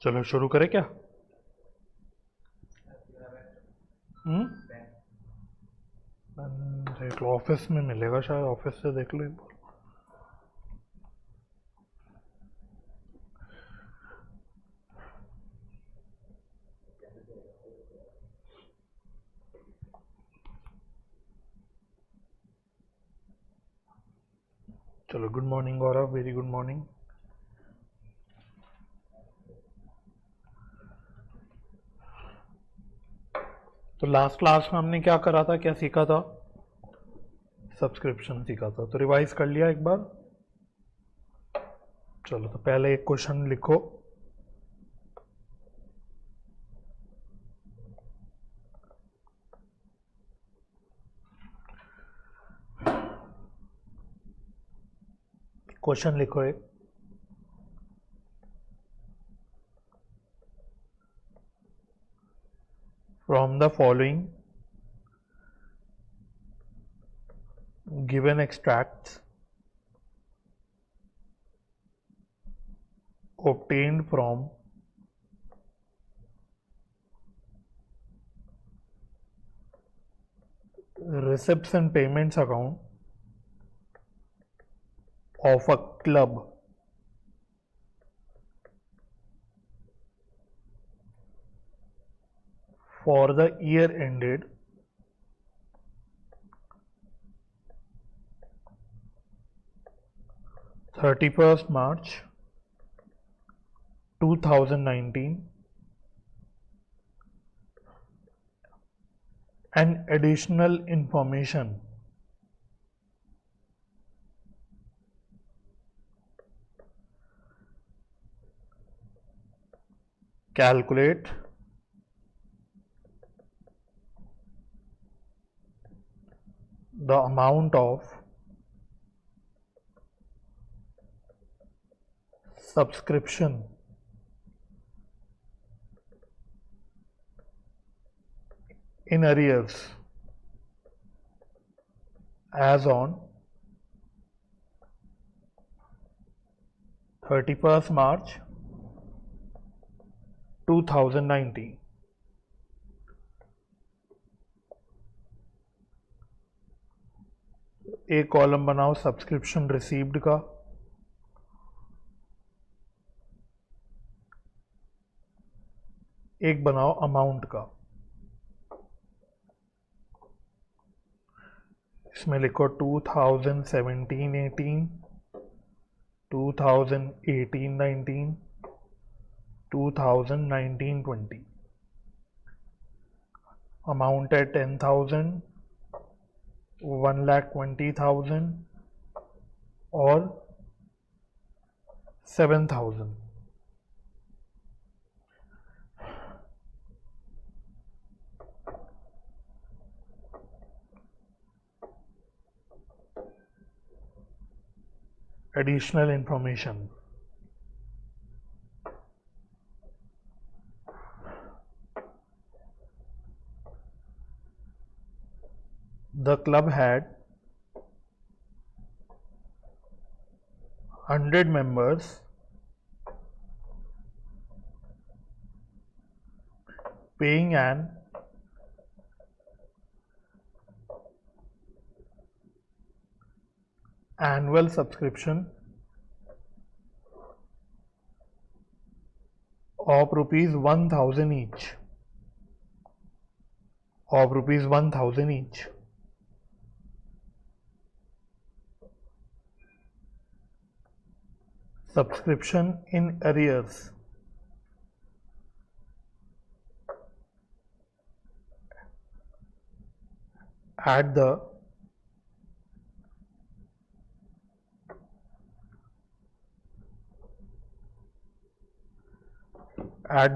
चलो शुरू करें क्या। हम्म। देख लो, ऑफिस में मिलेगा शायद, ऑफिस से देख लो एक बार। चलो, गुड मॉर्निंग गौरव, वेरी गुड मॉर्निंग। तो लास्ट क्लास में हमने क्या करा था, क्या सीखा था? सब्सक्रिप्शन सीखा था, तो रिवाइज कर लिया एक बार। चलो, तो पहले एक क्वेश्चन लिखो। क्वेश्चन लिखो एक। From the following given extracts obtained from receipts and payments account of a club for the year ended 31st March 2019 and additional information calculate the amount of subscription in arrears as on 31st March 2019। एक column बनाओ subscription received का, एक बनाओ amount का। इसमें लिखो 2017-18, 2018-19, 2019-20। Amount है 10,000, 1,20,000 और 7,000। Additional information. The club had 100 members paying an annual subscription of rupees 1,000 each. Of rupees 1,000 each. Subscription in arrears at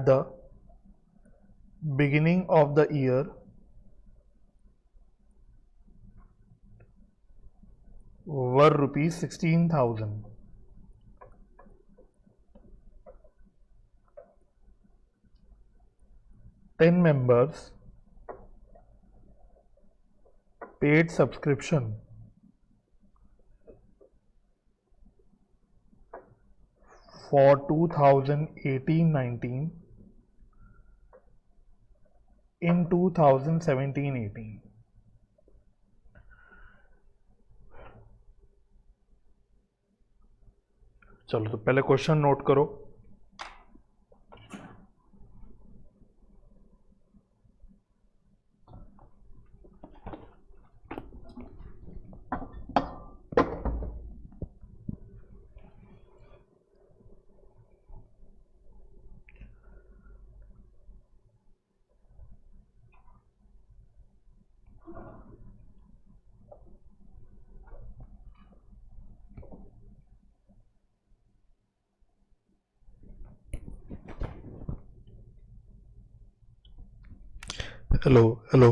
the beginning of the year were rupees 16,000. Ten members paid subscription for 2018-19 in 2017-18. चलो तो पहले question note करो। Hello hello.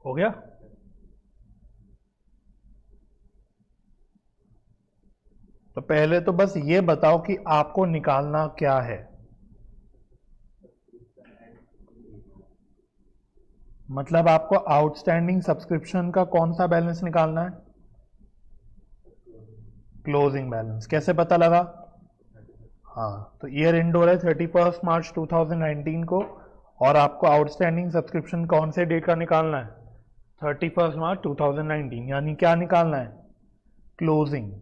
हो गया? तो पहले तो बस ये बताओ कि आपको निकालना क्या है। मतलब आपको आउटस्टैंडिंग सब्सक्रिप्शन का कौन सा बैलेंस निकालना है? Closing balance. कैसे पता लगा? हाँ, तो ईयर एंड हो रहा है 31 मार्च 2019 को, और आपको आउटस्टैंडिंग सब्सक्रिप्शन कौन से डेट का निकालना है? 31 मार्च 2019। यानी क्या निकालना है? क्लोजिंग।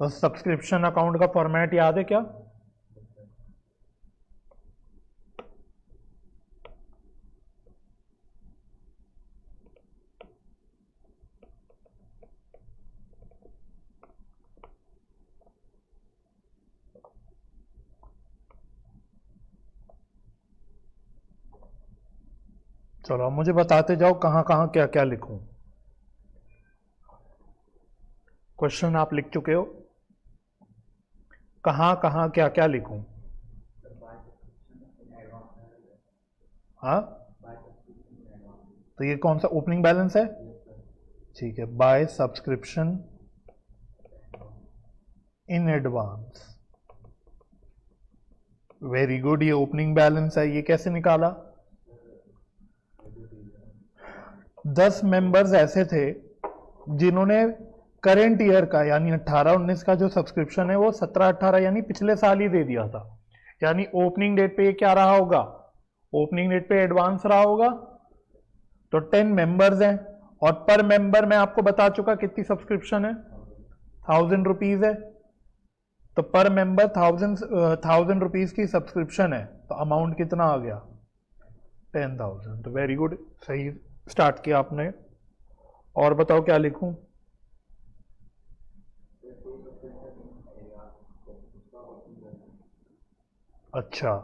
तो सब्सक्रिप्शन अकाउंट का फॉर्मेट याद है क्या? चलो अब मुझे बताते जाओ कहां कहां क्या क्या लिखूं। क्वेश्चन आप लिख चुके हो, कहां कहां क्या क्या लिखूं? हाँ, तो ये कौन सा ओपनिंग बैलेंस है? ठीक है, by subscription in advance. Very good, ये ओपनिंग बैलेंस है। ये कैसे निकाला? 10 मेंबर्स ऐसे थे जिन्होंने करेंट ईयर का यानी 18-19 का जो सब्सक्रिप्शन है वो 17-18 यानी पिछले साल ही दे दिया था। यानी ओपनिंग डेट पे ये क्या रहा होगा? ओपनिंग डेट पे एडवांस रहा होगा। तो 10 मेंबर्स हैं, और पर मेंबर मैं आपको बता चुका कितनी सब्सक्रिप्शन है, 1000 रुपीज है। तो पर मेंबर 1000 रुपीज की सब्सक्रिप्शन है, तो अमाउंट कितना आ गया? 10,000। तो वेरी गुड, सही स्टार्ट किया आपने। और बताओ क्या लिखूं? अच्छा,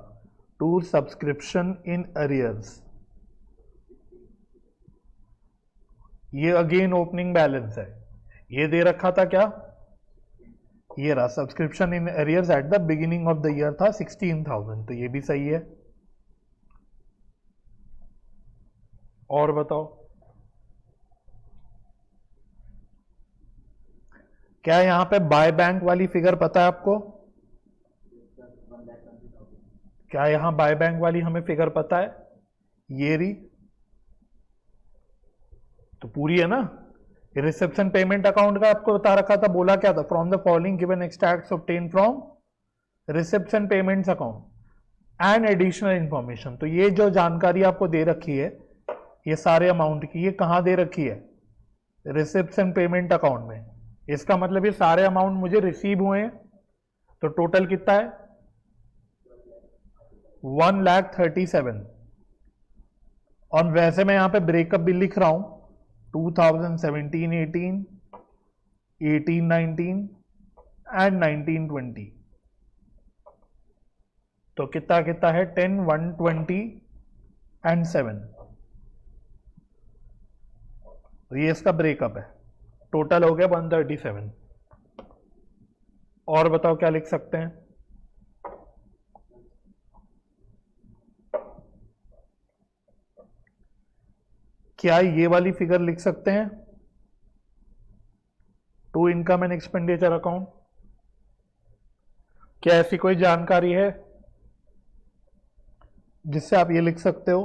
टू सब्सक्रिप्शन इन अरियर्स। ये अगेन ओपनिंग बैलेंस है। ये दे रखा था क्या? ये रहा, subscription in arrears at the beginning of the year था 16,000। तो ये भी सही है। और बताओ, क्या यहां पे बाय बैंक वाली फिगर पता है आपको? क्या यहां बाय बैंक वाली हमें फिगर पता है? ये रही, तो पूरी है ना। रिसेप्शन पेमेंट अकाउंट का आपको बता रखा था, बोला क्या था? From the following given extracts obtain from reception payments account and additional information. तो ये जो जानकारी आपको दे रखी है, ये सारे अमाउंट की, ये कहां दे रखी है? रिसेप्शन पेमेंट अकाउंट में। इसका मतलब ये सारे अमाउंट मुझे रिसीव हुए हैं। तो टोटल कितना है? 1,37,000। और वैसे मैं यहां पे ब्रेकअप भी लिख रहा हूं, 2017-18, 18-19 एंड 19-20। तो कितना कितना है? 10, 120 एंड 7। तो ये इसका ब्रेकअप है, टोटल हो गया 137। और बताओ क्या लिख सकते हैं? क्या ये वाली फिगर लिख सकते हैं? To income and expenditure account. क्या ऐसी कोई जानकारी है जिससे आप ये लिख सकते हो?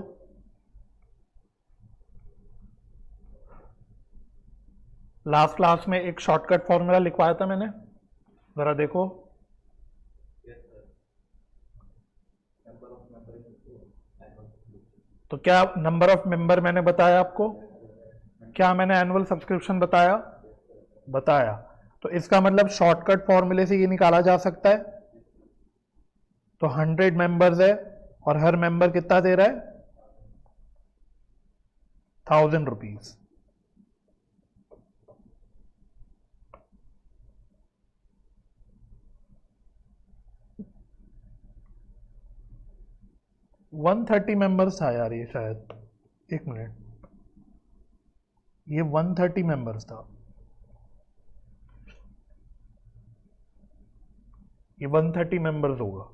लास्ट क्लास में एक शॉर्टकट फॉर्मूला लिखवाया था मैंने, जरा देखो। तो क्या नंबर ऑफ मेंबर मैंने बताया आपको? क्या मैंने एनुअल सब्सक्रिप्शन बताया? बताया। तो इसका मतलब शॉर्टकट फॉर्मूले से ये निकाला जा सकता है। तो 100 मेंबर्स है और हर मेंबर कितना दे रहा है? 1000 रुपीज। वन 130 मेंबर्स था यार ये शायद, एक मिनट, ये 130 मेंबर्स था, ये 130 मेंबर्स होगा।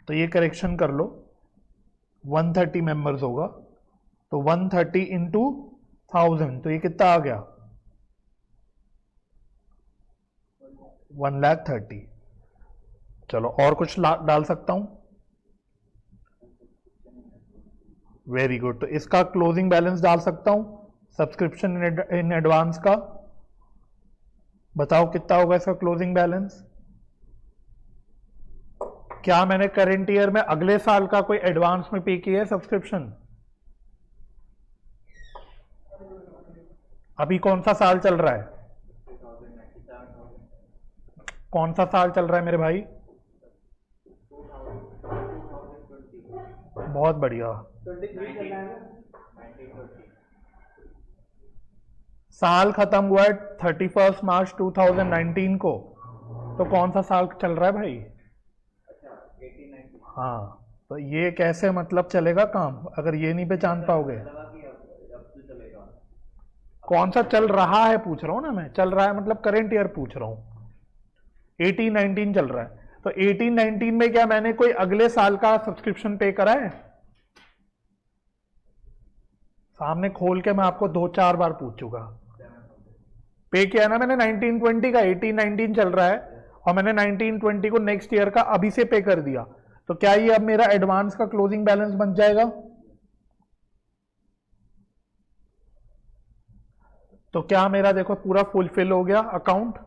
तो ये करेक्शन कर लो, 130 मेंबर्स होगा, तो 130 इंटू 1000, तो ये कितना आ गया? 1,30,000। चलो और कुछ डाल सकता हूं? Very good. तो इसका क्लोजिंग बैलेंस डाल सकता हूं, सब्सक्रिप्शन इन एडवांस का। बताओ कितना होगा इसका क्लोजिंग बैलेंस? क्या मैंने करंट ईयर में अगले साल का कोई एडवांस में पे किया है सब्सक्रिप्शन? अभी कौन सा साल चल रहा है? कौन सा साल चल रहा है मेरे भाई? बहुत बढ़िया। साल खत्म हुआ है 31 मार्च 2019 को, तो कौन सा साल चल रहा है भाई? हाँ, तो ये कैसे मतलब चलेगा काम अगर ये नहीं पहचान पाओगे? कौन सा चल रहा है पूछ रहा हूं ना मैं, चल रहा है मतलब करंट ईयर पूछ रहा हूं। 18-19 चल रहा है, तो 18-19 में क्या मैंने कोई अगले साल का सब्सक्रिप्शन पे करा है? सामने खोल के मैं आपको 2-4 बार पूछ चुका। पे किया ना मैंने 19-20 का, 18-19 चल रहा है और मैंने 19-20 को नेक्स्ट ईयर का अभी से पे कर दिया, तो क्या ये अब मेरा एडवांस का क्लोजिंग बैलेंस बन जाएगा? तो क्या मेरा देखो पूरा फुलफिल हो गया अकाउंट।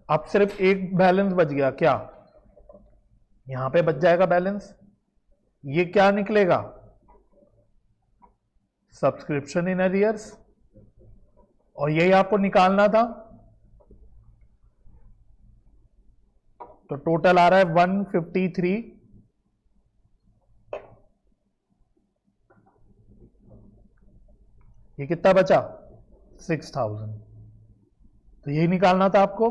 अब सिर्फ एक बैलेंस बच गया, क्या यहां पे बच जाएगा बैलेंस? ये क्या निकलेगा? सब्सक्रिप्शन इन अरियर्स, और यही आपको निकालना था। तो टोटल आ रहा है 153। ये कितना बचा? 6000। तो यही निकालना था आपको,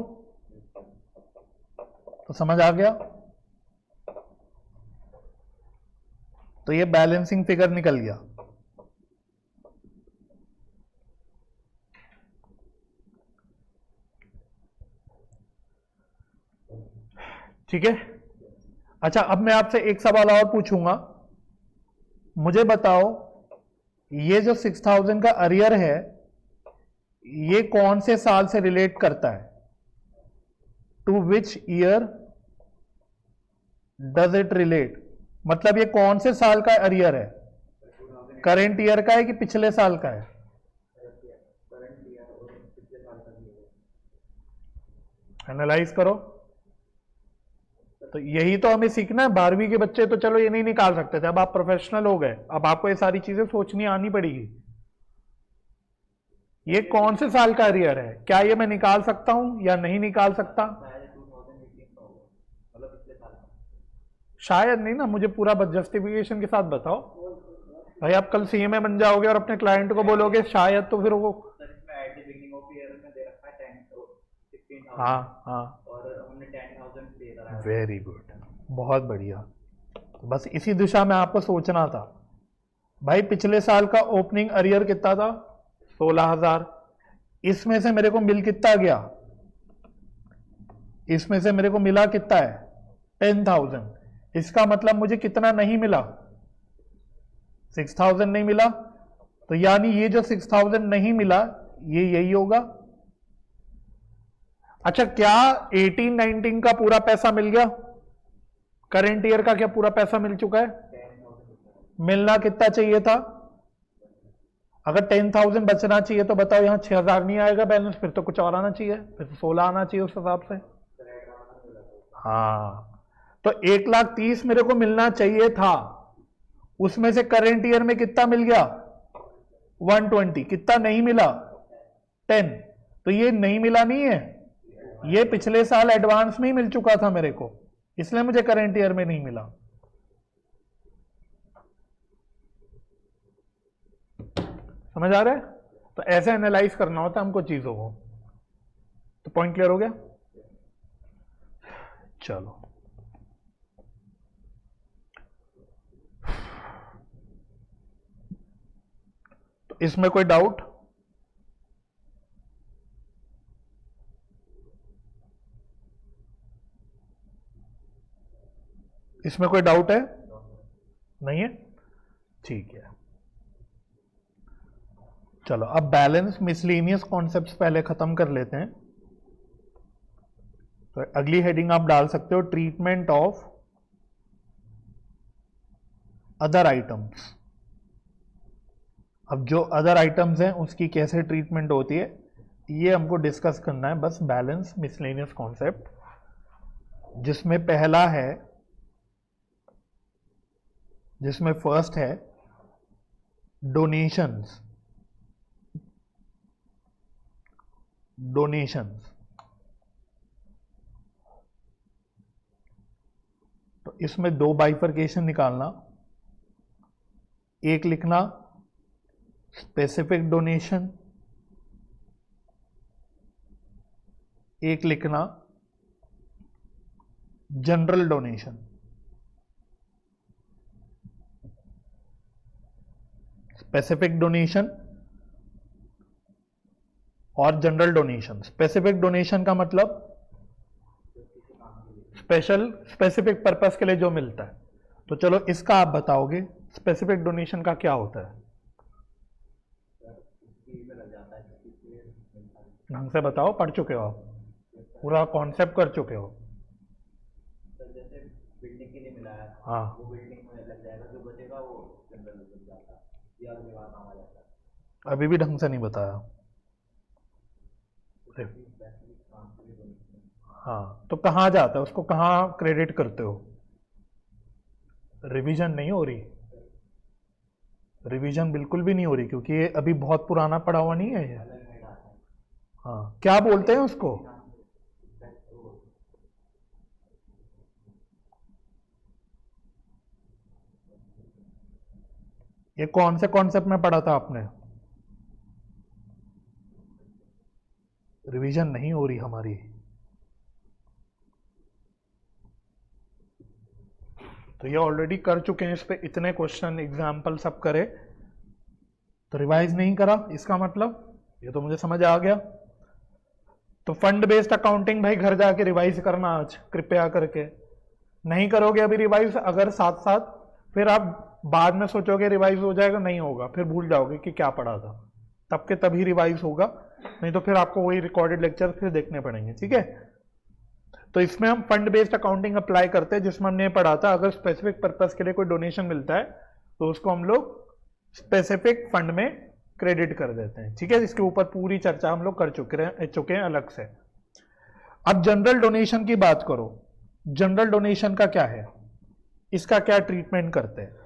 तो समझ आ गया? तो ये बैलेंसिंग फिगर निकल गया। ठीक है। अच्छा, अब मैं आपसे एक सवाल और पूछूंगा, मुझे बताओ ये जो 6000 का अरियर है ये कौन से साल से रिलेट करता है? To which year does it relate? मतलब ये कौन से साल का अरियर है? करंट ईयर का है कि पिछले साल का है? एनालाइज करो। तो यही तो हमें सीखना है। 12वीं के बच्चे तो चलो ये नहीं निकाल सकते थे, अब आप प्रोफेशनल हो गए, अब आपको ये सारी चीजें सोचनी आनी पड़ेगी। ये कौन से साल का अरियर है, क्या ये मैं निकाल सकता हूं या नहीं निकाल सकता? शायद नहीं ना, मुझे पूरा जस्टिफिकेशन के साथ बताओ भाई। आप कल सीएमए बन जाओगे और अपने क्लाइंट को बोलोगे शायद, तो फिर वो हाँ हाँ और हमने 10,000 दे वेरी गुड, बहुत बढ़िया। बस इसी दिशा में आपको सोचना था। भाई पिछले साल का ओपनिंग अरियर कितना था? 16,000। इसमें से मेरे को मिल कितना गया? इसमें से मेरे को मिला कितना है? 10,000। इसका मतलब मुझे कितना नहीं मिला? 6,000 नहीं मिला। तो यानी ये जो 6,000 नहीं मिला ये यही होगा। अच्छा, क्या 18-19 का पूरा पैसा मिल गया? करंट ईयर का क्या पूरा पैसा मिल चुका है? मिलना कितना चाहिए था? अगर 10,000 बचना चाहिए तो बताओ, यहां 6,000 नहीं आएगा बैलेंस, फिर तो कुछ और आना चाहिए, फिर तो 16 आना चाहिए उस हिसाब से। हाँ, तो 1,30,000 मेरे को मिलना चाहिए था, उसमें से करंट ईयर में कितना मिल गया? 120। कितना नहीं मिला? 10। तो ये नहीं मिला नहीं है, ये पिछले साल एडवांस में ही मिल चुका था मेरे को, इसलिए मुझे करंट ईयर में नहीं मिला। समझ आ रहा है? तो ऐसे एनालाइज करना होता है हमको चीजों को। तो पॉइंट क्लियर हो गया? चलो, तो इसमें कोई डाउट? इसमें कोई डाउट है? नहीं है? ठीक है। चलो, अब बैलेंस मिसलेनियस कॉन्सेप्ट्स पहले खत्म कर लेते हैं। तो अगली हेडिंग आप डाल सकते हो, ट्रीटमेंट ऑफ अदर आइटम्स। अब जो अदर आइटम्स हैं उसकी कैसे ट्रीटमेंट होती है ये हमको डिस्कस करना है, बस बैलेंस मिसलेनियस कॉन्सेप्ट, जिसमें पहला है, जिसमें फर्स्ट है डोनेशंस। डोनेशंस, तो इसमें दो बाइफरकेशन निकालना। एक लिखना स्पेसिफिक डोनेशन, एक लिखना जनरल डोनेशन। स्पेसिफिक डोनेशन और जनरल डोनेशन। स्पेसिफिक डोनेशन का मतलब स्पेसिफिक पर्पस के लिए जो मिलता है। तो चलो इसका आप बताओगे, स्पेसिफिक डोनेशन का क्या होता है? ढंग से बताओ, पढ़ चुके हो आप, पूरा कॉन्सेप्ट कर चुके हो। जैसे बिल्डिंग के लिए मिला है, हाँ, वो बिल्डिंग में लग जाएगा, जो बचेगा वो जनरल बन जाता है या अगली बार काम आ जाता है। अभी भी ढंग से नहीं बताया। हाँ, तो कहाँ जाता है, उसको कहाँ क्रेडिट करते हो? रिवीजन नहीं हो रही, रिवीजन बिल्कुल भी नहीं हो रही, क्योंकि ये अभी बहुत पुराना पढ़ा हुआ नहीं है ये। हाँ, क्या बोलते हैं उसको? ये कौन से कॉन्सेप्ट में पढ़ा था आपने? रिवीजन नहीं हो रही हमारी। तो ये ऑलरेडी कर चुके हैं, इस पे इतने क्वेश्चन एग्जाम्पल सब करे, तो रिवाइज नहीं करा, इसका मतलब ये तो मुझे समझ आ गया। तो फंड बेस्ड अकाउंटिंग भाई घर जाके रिवाइज करना आज कृपया करके। नहीं करोगे अभी रिवाइज, अगर साथ साथ, फिर आप बाद में सोचोगे रिवाइज हो जाएगा, नहीं होगा, फिर भूल जाओगे कि क्या पढ़ा था। तब के तभी रिवाइज होगा, नहीं तो फिर आपको वही रिकॉर्डेड लेक्चर फिर देखने पड़ेंगे। ठीक है, तो इसमें हम फंड बेस्ड अकाउंटिंग अप्लाई करते हैं, जिसमें हमने पढ़ा था अगर स्पेसिफिक पर्पस के लिए कोई डोनेशन मिलता है तो उसको हम लोग स्पेसिफिक फंड में क्रेडिट कर देते हैं। ठीक है, इसके ऊपर पूरी चर्चा हम लोग कर चुके हैं अलग से। अब जनरल डोनेशन की बात करो, जनरल डोनेशन का क्या है, इसका क्या ट्रीटमेंट करते हैं?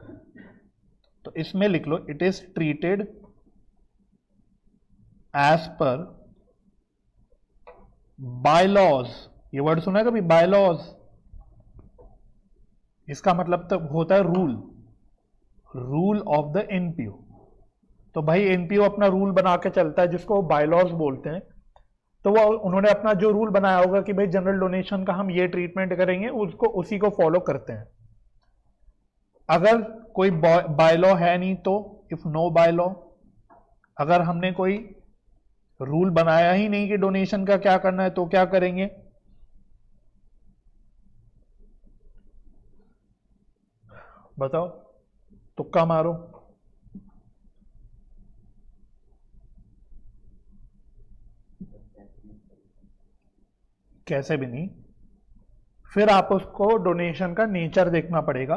तो इसमें लिख लो, it is treated as per bylaws. ये वर्ड सुना है कभी, बायलॉज? इसका मतलब तो होता है rule, rule of the NPO. तो भाई एनपीओ अपना रूल बना के चलता है, जिसको बायलॉज बोलते हैं। तो वो उन्होंने अपना जो रूल बनाया होगा कि भाई जनरल डोनेशन का हम ये ट्रीटमेंट करेंगे, उसको उसी को फॉलो करते हैं। अगर कोई बाय लॉ है नहीं तो इफ नो बाय लॉ, अगर हमने कोई रूल बनाया ही नहीं कि डोनेशन का क्या करना है तो क्या करेंगे? बताओ, तुक्का मारो। कैसे भी नहीं। फिर आप उसको डोनेशन का नेचर देखना पड़ेगा।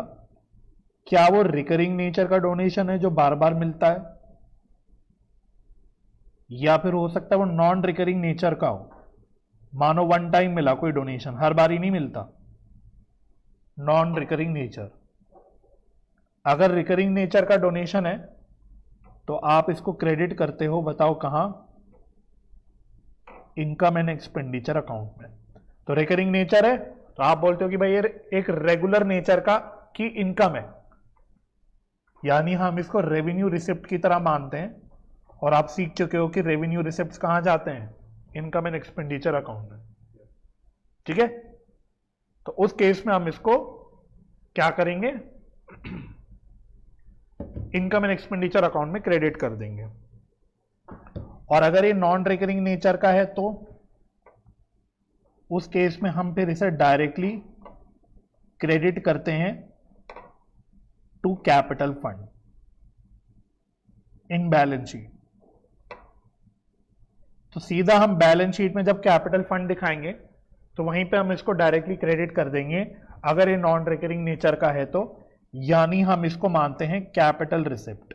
क्या वो रिकरिंग नेचर का डोनेशन है जो बार बार मिलता है, या फिर हो सकता है वो नॉन रिकरिंग नेचर का हो। मानो वन टाइम मिला कोई डोनेशन, हर बार ही नहीं मिलता। Non recurring nature. अगर रिकरिंग नेचर का डोनेशन है तो आप इसको क्रेडिट करते हो, बताओ कहां? इनकम एंड एक्सपेंडिचर अकाउंट में। तो रिकरिंग नेचर है तो आप बोलते हो कि भाई ये एक रेगुलर नेचर का की इनकम है, यानी हम इसको रेवेन्यू रिसिप्ट की तरह मानते हैं। और आप सीख चुके हो कि रेवेन्यू रिसिप्ट्स कहां जाते हैं? इनकम एंड एक्सपेंडिचर अकाउंट में। ठीक है, तो उस केस में हम इसको क्या करेंगे? इनकम एंड एक्सपेंडिचर अकाउंट में क्रेडिट कर देंगे। और अगर ये नॉन रिकरिंग नेचर का है तो उस केस में हम फिर इसे डायरेक्टली क्रेडिट करते हैं to capital fund in balance sheet. तो सीधा हम बैलेंस शीट में जब कैपिटल फंड दिखाएंगे तो वहीं पे हम इसको डायरेक्टली क्रेडिट कर देंगे अगर ये नॉन रिकरिंग नेचर का है तो, यानी हम इसको मानते हैं कैपिटल रिसिप्ट।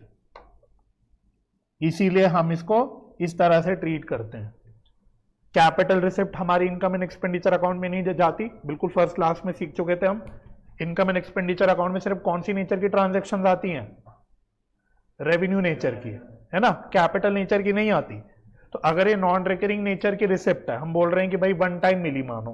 इसीलिए हम इसको इस तरह से ट्रीट करते हैं। कैपिटल रिसिप्ट हमारी इनकम एंड एक्सपेंडिचर अकाउंट में नहीं जाती, बिल्कुल फर्स्ट क्लास में सीख चुके थे हम। इनकम एंड एक्सपेंडिचर अकाउंट में सिर्फ कौन सी नेचर की ट्रांजैक्शंस आती हैं? रेवेन्यू नेचर की, है ना, कैपिटल नेचर की नहीं आती। तो अगर ये नॉन रिकरिंग नेचर की रिसिप्ट है, हम बोल रहे हैं कि भाई वन टाइम मिली मानो,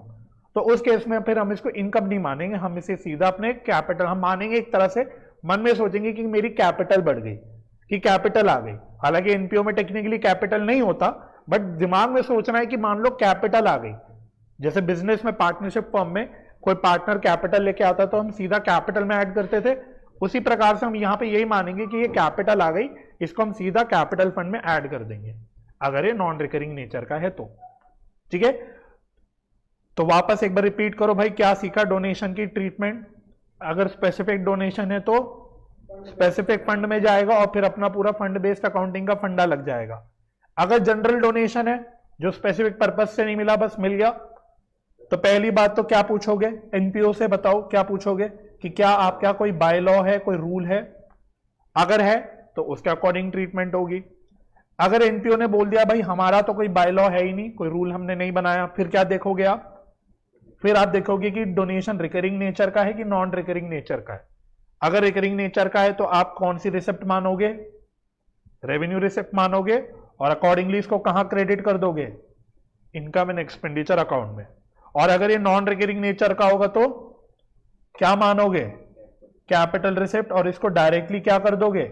तो उस केस में फिर हम इसको इनकम नहीं मानेंगे, हम इसे सीधा अपने कैपिटल हम मानेंगे। एक तरह से मन में सोचेंगे कि मेरी कैपिटल बढ़ गई, कि कैपिटल आ गई। हालांकि एनपीओ में टेक्निकली कैपिटल नहीं होता, बट दिमाग में सोचना है कि मान लो कैपिटल आ गई। जैसे बिजनेस में पार्टनरशिप फर्म में कोई पार्टनर कैपिटल लेके आता तो हम सीधा कैपिटल में ऐड करते थे, उसी प्रकार से हम यहां पे यही मानेंगे कि ये कैपिटल आ गई, इसको हम सीधा कैपिटल फंड में ऐड कर देंगे अगर ये नॉन रिकरिंग नेचर का है तो। ठीक है, तो वापस एक बार रिपीट करो भाई, क्या सीखा डोनेशन की ट्रीटमेंट? अगर स्पेसिफिक डोनेशन है तो स्पेसिफिक फंड में जाएगा और फिर अपना पूरा फंड बेस्ड अकाउंटिंग का फंडा लग जाएगा। अगर जनरल डोनेशन है जो स्पेसिफिक पर्पस से नहीं मिला, बस मिल गया, तो पहली बात तो क्या पूछोगे? एनपीओ से बताओ क्या पूछोगे कि क्या आपका कोई बाय लॉ है, कोई रूल है? अगर है तो उसके अकॉर्डिंग ट्रीटमेंट होगी। अगर एनपीओ ने बोल दिया भाई हमारा तो कोई बाय लॉ है ही नहीं, कोई रूल हमने नहीं बनाया, फिर क्या देखोगे आप? फिर आप देखोगे कि डोनेशन रिकरिंग नेचर का है कि नॉन रिकरिंग नेचर का है। अगर रिकरिंग नेचर का है तो आप कौन सी रिसिप्ट मानोगे? रेवेन्यू रिसिप्ट मानोगे, और अकॉर्डिंगली इसको कहां क्रेडिट कर दोगे? इनकम एंड एक्सपेंडिचर अकाउंट में। और अगर ये नॉन रिकरिंग नेचर का होगा तो क्या मानोगे? कैपिटल रिसिप्ट, और इसको डायरेक्टली क्या कर दोगे?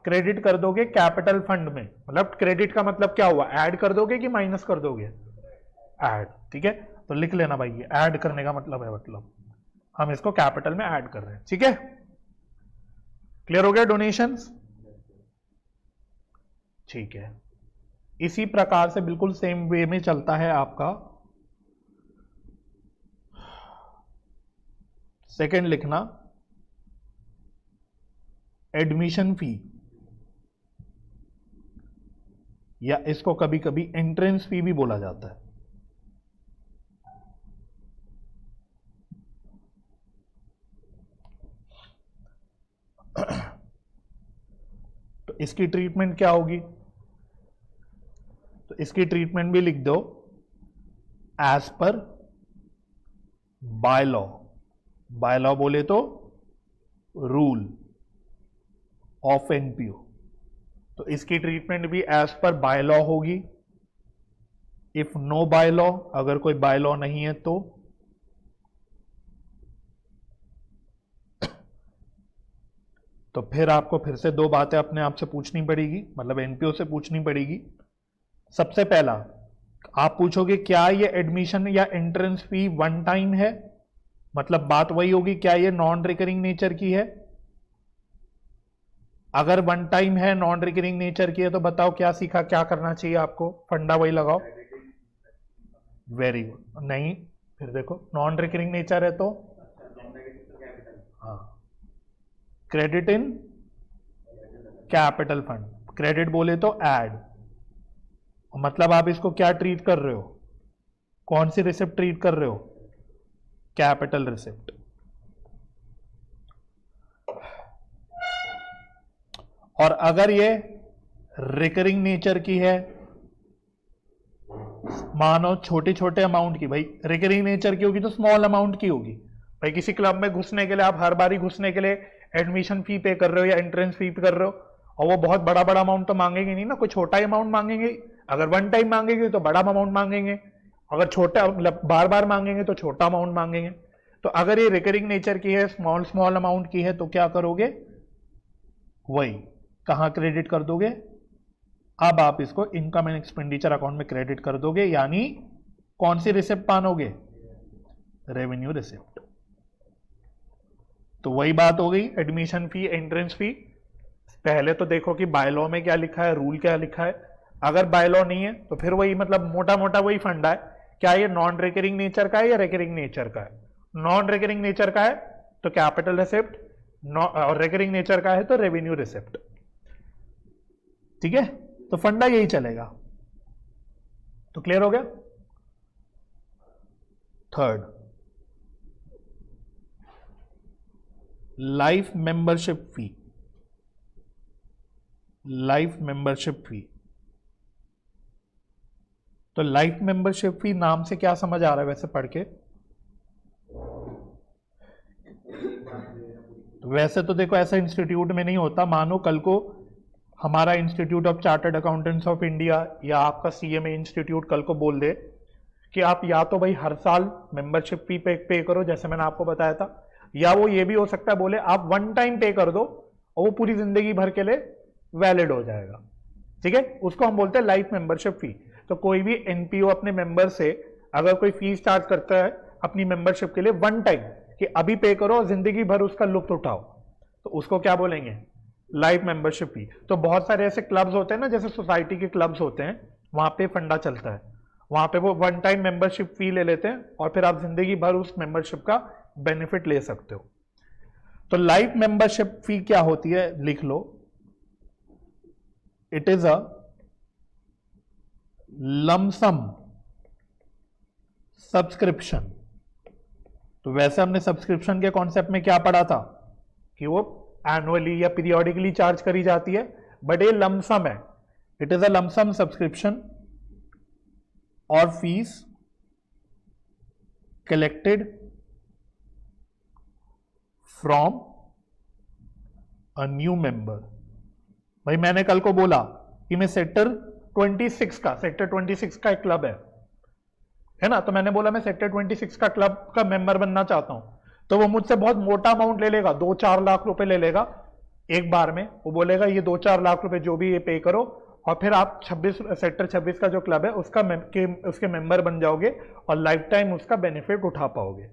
क्रेडिट कर दोगे कैपिटल फंड में। मतलब क्रेडिट का मतलब क्या हुआ? ऐड कर दोगे कि माइनस कर दोगे? ऐड। ठीक है, तो लिख लेना भाई, ये ऐड करने का मतलब है, मतलब हम इसको कैपिटल में ऐड कर रहे हैं। ठीक है, क्लियर हो गया डोनेशंस? ठीक है, इसी प्रकार से बिल्कुल सेम वे में चलता है आपका सेकंड लिखना, एडमिशन फी, या इसको कभी कभी एंट्रेंस फी भी बोला जाता है। तो इसकी ट्रीटमेंट क्या होगी? तो इसकी ट्रीटमेंट भी लिख दो, as per by law. By law बोले तो रूल ऑफ एनपीओ, तो इसकी ट्रीटमेंट भी एज पर बाय लॉ होगी। इफ नो बाय लॉ, अगर कोई बाय लॉ नहीं है तो फिर आपको फिर से दो बातें अपने आप से पूछनी पड़ेगी, मतलब एनपीओ से पूछनी पड़ेगी। सबसे पहला, आप पूछोगे क्या ये एडमिशन या एंट्रेंस फी वन टाइम है, मतलब बात वही होगी क्या ये नॉन रिकरिंग नेचर की है। अगर वन टाइम है, नॉन रिकरिंग नेचर की है, तो बताओ क्या सीखा, क्या करना चाहिए आपको, फंडा वही लगाओ। Very good. नहीं, फिर देखो नॉन रिकरिंग नेचर है तो हाँ, credit in capital fund, credit बोले तो ऐड, मतलब आप इसको क्या ट्रीट कर रहे हो, कौन सी रिसिप्ट ट्रीट कर रहे हो, कैपिटल रिसिप्ट। और अगर ये रिकरिंग नेचर की है, मानो छोटे छोटे अमाउंट की, भाई रिकरिंग नेचर की होगी तो स्मॉल अमाउंट की होगी। भाई किसी क्लब में घुसने के लिए आप हर बारी घुसने के लिए एडमिशन फी पे कर रहे हो या एंट्रेंस फी पे कर रहे हो, और वो बहुत बड़ा बड़ा अमाउंट तो मांगेंगे नहीं ना, कोई छोटा ही अमाउंट मांगेंगे। अगर वन टाइम मांगेंगे तो बड़ा अमाउंट मांगेंगे, अगर छोटा मतलब बार बार मांगेंगे तो छोटा अमाउंट मांगेंगे। तो अगर ये रिकरिंग नेचर की है, स्मॉल स्मॉल अमाउंट की है, तो क्या करोगे, वही कहां क्रेडिट कर दोगे, अब आप इसको इनकम एंड एक्सपेंडिचर अकाउंट में क्रेडिट कर दोगे, यानी कौन सी रिसिप्ट मानोगे, रेवेन्यू रिसिप्ट। तो वही बात हो गई, एडमिशन फी, एंट्रेंस फी। पहले तो देखो कि बायलॉ में क्या लिखा है, रूल क्या लिखा है। अगर बायलॉ नहीं है तो फिर वही मतलब मोटा मोटा वही फंडा है, क्या ये नॉन रिकरिंग नेचर का है या रिकरिंग नेचर का है। नॉन रिकरिंग नेचर का है तो कैपिटल रिसिप्ट, और रिकरिंग नेचर का है तो रेवेन्यू रिसिप्ट। ठीक है, तो फंडा यही चलेगा। तो क्लियर हो गया। थर्ड, लाइफ मेंबरशिप फी। लाइफ मेंबरशिप फी, तो लाइफ मेंबरशिप फी नाम से क्या समझ आ रहा है वैसे पढ़ के, तो वैसे तो देखो ऐसा इंस्टीट्यूट में नहीं होता। मानो कल को हमारा institute of chartered accountants of India या आपका सीएमए इंस्टीट्यूट कल को बोल दे कि आप या तो भाई हर साल मेंबरशिप फी पे करो, जैसे मैंने आपको बताया था, या वो ये भी हो सकता है बोले आप वन टाइम पे कर दो और वो पूरी जिंदगी भर के लिए वैलिड हो जाएगा। ठीक है, उसको हम बोलते हैं लाइफ मेंबरशिप फी। तो कोई भी एनपीओ अपने मेंबर से अगर कोई फीस चार्ज करता है अपनी मेंबरशिप के लिए वन टाइम, कि अभी पे करो और जिंदगी भर उसका लुत्फ उठाओ, तो उसको क्या बोलेंगे, लाइफ मेंबरशिप फी। तो बहुत सारे ऐसे क्लब्स होते हैं ना, जैसे सोसाइटी के क्लब्स होते हैं, वहां पे फंडा चलता है, वहां पे वो वन टाइम मेंबरशिप फी ले लेते हैं और फिर आप जिंदगी भर उस मेंबरशिप का बेनिफिट ले सकते हो। तो लाइफ मेंबरशिप फी क्या होती है, लिख लो, it is a lump sum subscription. तो वैसे हमने सब्सक्रिप्शन के कॉन्सेप्ट में क्या पढ़ा था कि वो एनुअली या पीरियोडिकली चार्ज करी जाती है, बट ये लमसम है। It is a lump sum subscription और fees collected from a new member. भाई मैंने कल को बोला कि मैं सेक्टर 26 का एक क्लब है ना, तो मैंने बोला मैं सेक्टर 26 का क्लब का मेंबर बनना चाहता हूं, तो वो मुझसे बहुत मोटा अमाउंट ले लेगा, 2-4 लाख रुपए ले लेगा एक बार में। वो बोलेगा ये 2-4 लाख रुपए जो भी ये पे करो, और फिर आप सेक्टर 26 का जो क्लब है उसके मेंबर बन जाओगे और लाइफ टाइम उसका बेनिफिट उठा पाओगे।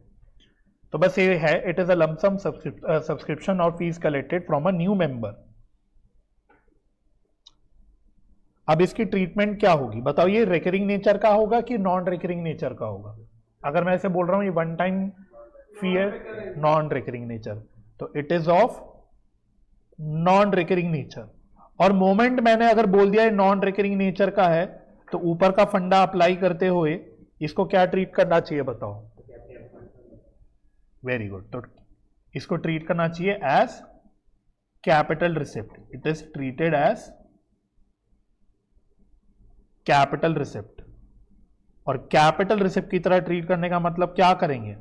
तो बस ये है, it is a lump sum subscription और fees collected from a new member. अब इसकी ट्रीटमेंट क्या होगी बताओ, ये रिकरिंग नेचर का होगा कि नॉन रिकरिंग नेचर का होगा। अगर मैं ऐसे बोल रहा हूं ये वन टाइम फी है, नॉन रिकरिंग नेचर, तो it is of non recurring nature. और मोमेंट मैंने अगर बोल दिया नॉन रिकरिंग नेचर का है, तो ऊपर का फंडा अप्लाई करते हुए इसको क्या ट्रीट करना चाहिए बताओ। वेरी गुड, तो इसको ट्रीट करना चाहिए as capital receipt. It is treated as capital receipt. और कैपिटल रिसिप्ट की तरह ट्रीट करने का मतलब क्या करेंगे,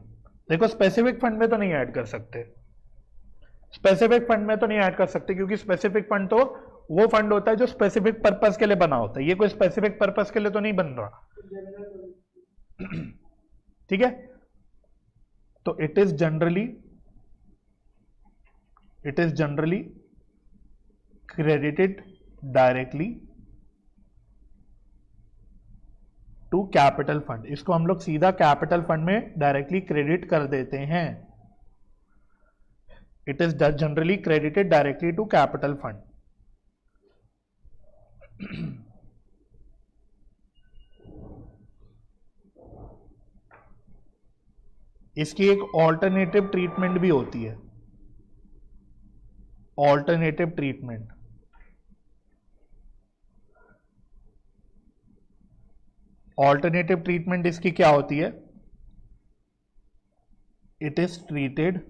देखो स्पेसिफिक फंड में तो नहीं ऐड कर सकते, स्पेसिफिक फंड में तो नहीं ऐड कर सकते, क्योंकि स्पेसिफिक फंड तो वो फंड होता है जो स्पेसिफिक पर्पस के लिए बना होता है, ये कोई स्पेसिफिक पर्पस के लिए तो नहीं बन रहा। ठीक है, तो it is generally credited directly to capital fund. इसको हम लोग सीधा कैपिटल फंड में डायरेक्टली क्रेडिट कर देते हैं। It is generally credited directly to capital fund. इसकी एक ऑल्टरनेटिव ट्रीटमेंट भी होती है, ऑल्टरनेटिव ट्रीटमेंट। ऑल्टरनेटिव ट्रीटमेंट इसकी क्या होती है? It is treated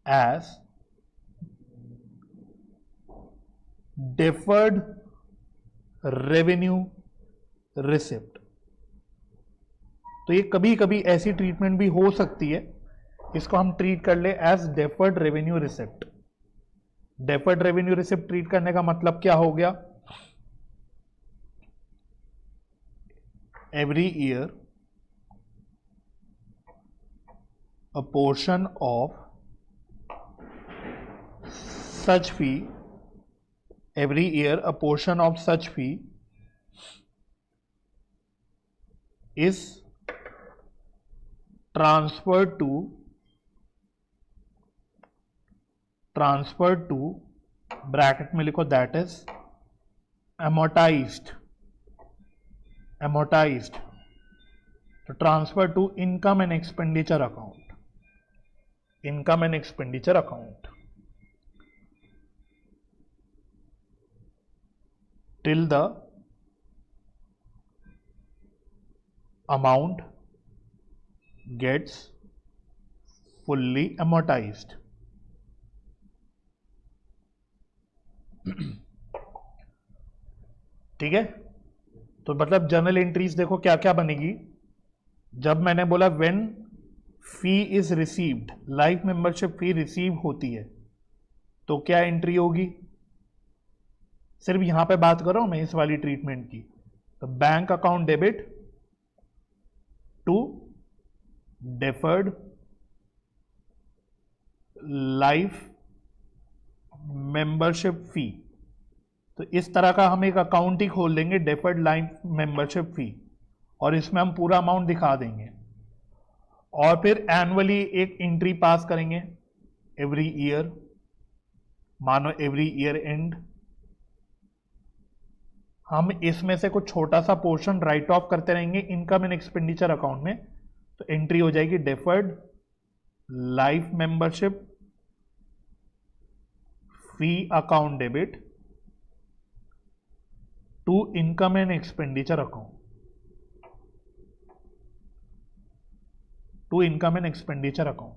as deferred revenue receipt। तो ये कभी कभी ऐसी ट्रीटमेंट भी हो सकती है, इसको हम ट्रीट कर ले as deferred revenue receipt. Deferred revenue receipt treat करने का मतलब क्या हो गया? Every year a portion of such fee, every year a portion of such fee is transferred to bracket में लिखो दैट इज amortized, तो transfer to income and expenditure account, income and expenditure account till the amount gets fully amortized। ठीक है, तो मतलब journal entries देखो क्या क्या बनेगी। जब मैंने बोला when fee is received, life membership fee receive होती है, तो क्या एंट्री होगी? सिर्फ यहां पे बात कर रहा हूं मैं इस वाली ट्रीटमेंट की। तो bank account debit to deferred life membership fee. तो इस तरह का हम एक अकाउंट ही खोल देंगे, डेफर्ड लाइफ मेंबरशिप फी, और इसमें हम पूरा अमाउंट दिखा देंगे और फिर एनुअली एक एंट्री पास करेंगे एवरी ईयर। मानो एवरी ईयर एंड हम इसमें से कुछ छोटा सा पोर्शन राइट ऑफ करते रहेंगे इनकम एंड एक्सपेंडिचर अकाउंट में। तो एंट्री हो जाएगी deferred life membership fee account debit to income and expenditure account, to income and expenditure account.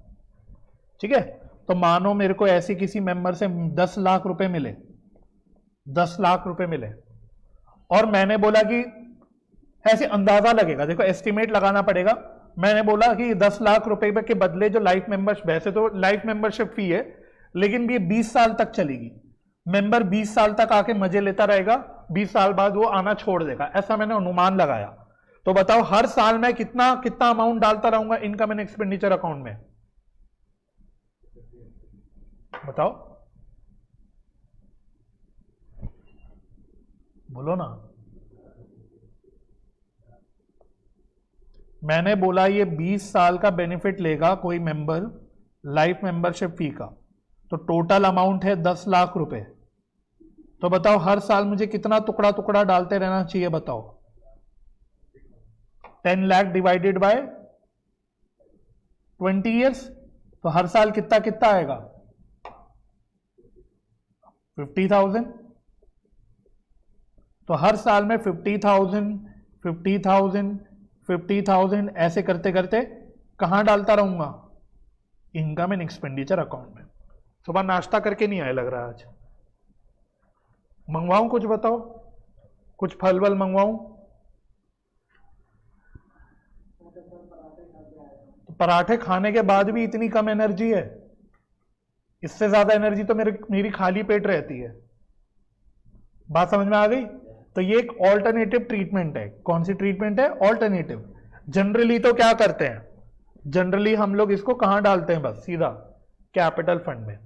ठीक है, तो मानो मेरे को ऐसे किसी मेंबर से 10 लाख रुपए मिले, 10 लाख रुपए मिले, और मैंने बोला कि ऐसे अंदाजा लगेगा, देखो एस्टिमेट लगाना पड़ेगा। मैंने बोला कि 10 लाख रुपए के बदले जो लाइफ मेंबरशिप, वैसे तो लाइफ मेंबरशिप फी है लेकिन ये 20 साल तक चलेगी। मेंबर 20 साल तक आके मजे लेता रहेगा, 20 साल बाद वो आना छोड़ देगा, ऐसा मैंने अनुमान लगाया। तो बताओ हर साल मैं कितना कितना अमाउंट डालता रहूंगा इनकम एंड एक्सपेंडिचर अकाउंट में? बताओ, बोलो ना। मैंने बोला ये 20 साल का बेनिफिट लेगा कोई मेंबर लाइफ मेंबरशिप फी का, तो टोटल अमाउंट है 10 लाख रुपए। तो बताओ हर साल मुझे कितना टुकड़ा टुकड़ा डालते रहना चाहिए? बताओ 10 लाख डिवाइडेड बाय 20 ईयर्स, तो हर साल कितना कितना आएगा? 50,000। तो हर साल में 50,000 50,000 50,000 ऐसे करते करते कहां डालता रहूंगा? इनकम एंड एक्सपेंडिचर अकाउंट में। सुबह नाश्ता करके नहीं आए लग रहा है आज। मंगवाऊं कुछ? बताओ, कुछ फल वल मंगवाऊं? तो पराठे खाने के बाद भी इतनी कम एनर्जी है, इससे ज्यादा एनर्जी तो मेरी खाली पेट रहती है। बात समझ में आ गई? तो ये एक ऑल्टरनेटिव ट्रीटमेंट है। कौन सी ट्रीटमेंट है? ऑल्टरनेटिव। जनरली तो क्या करते हैं, जनरली हम लोग इसको कहां डालते हैं? बस सीधा कैपिटल फंड में।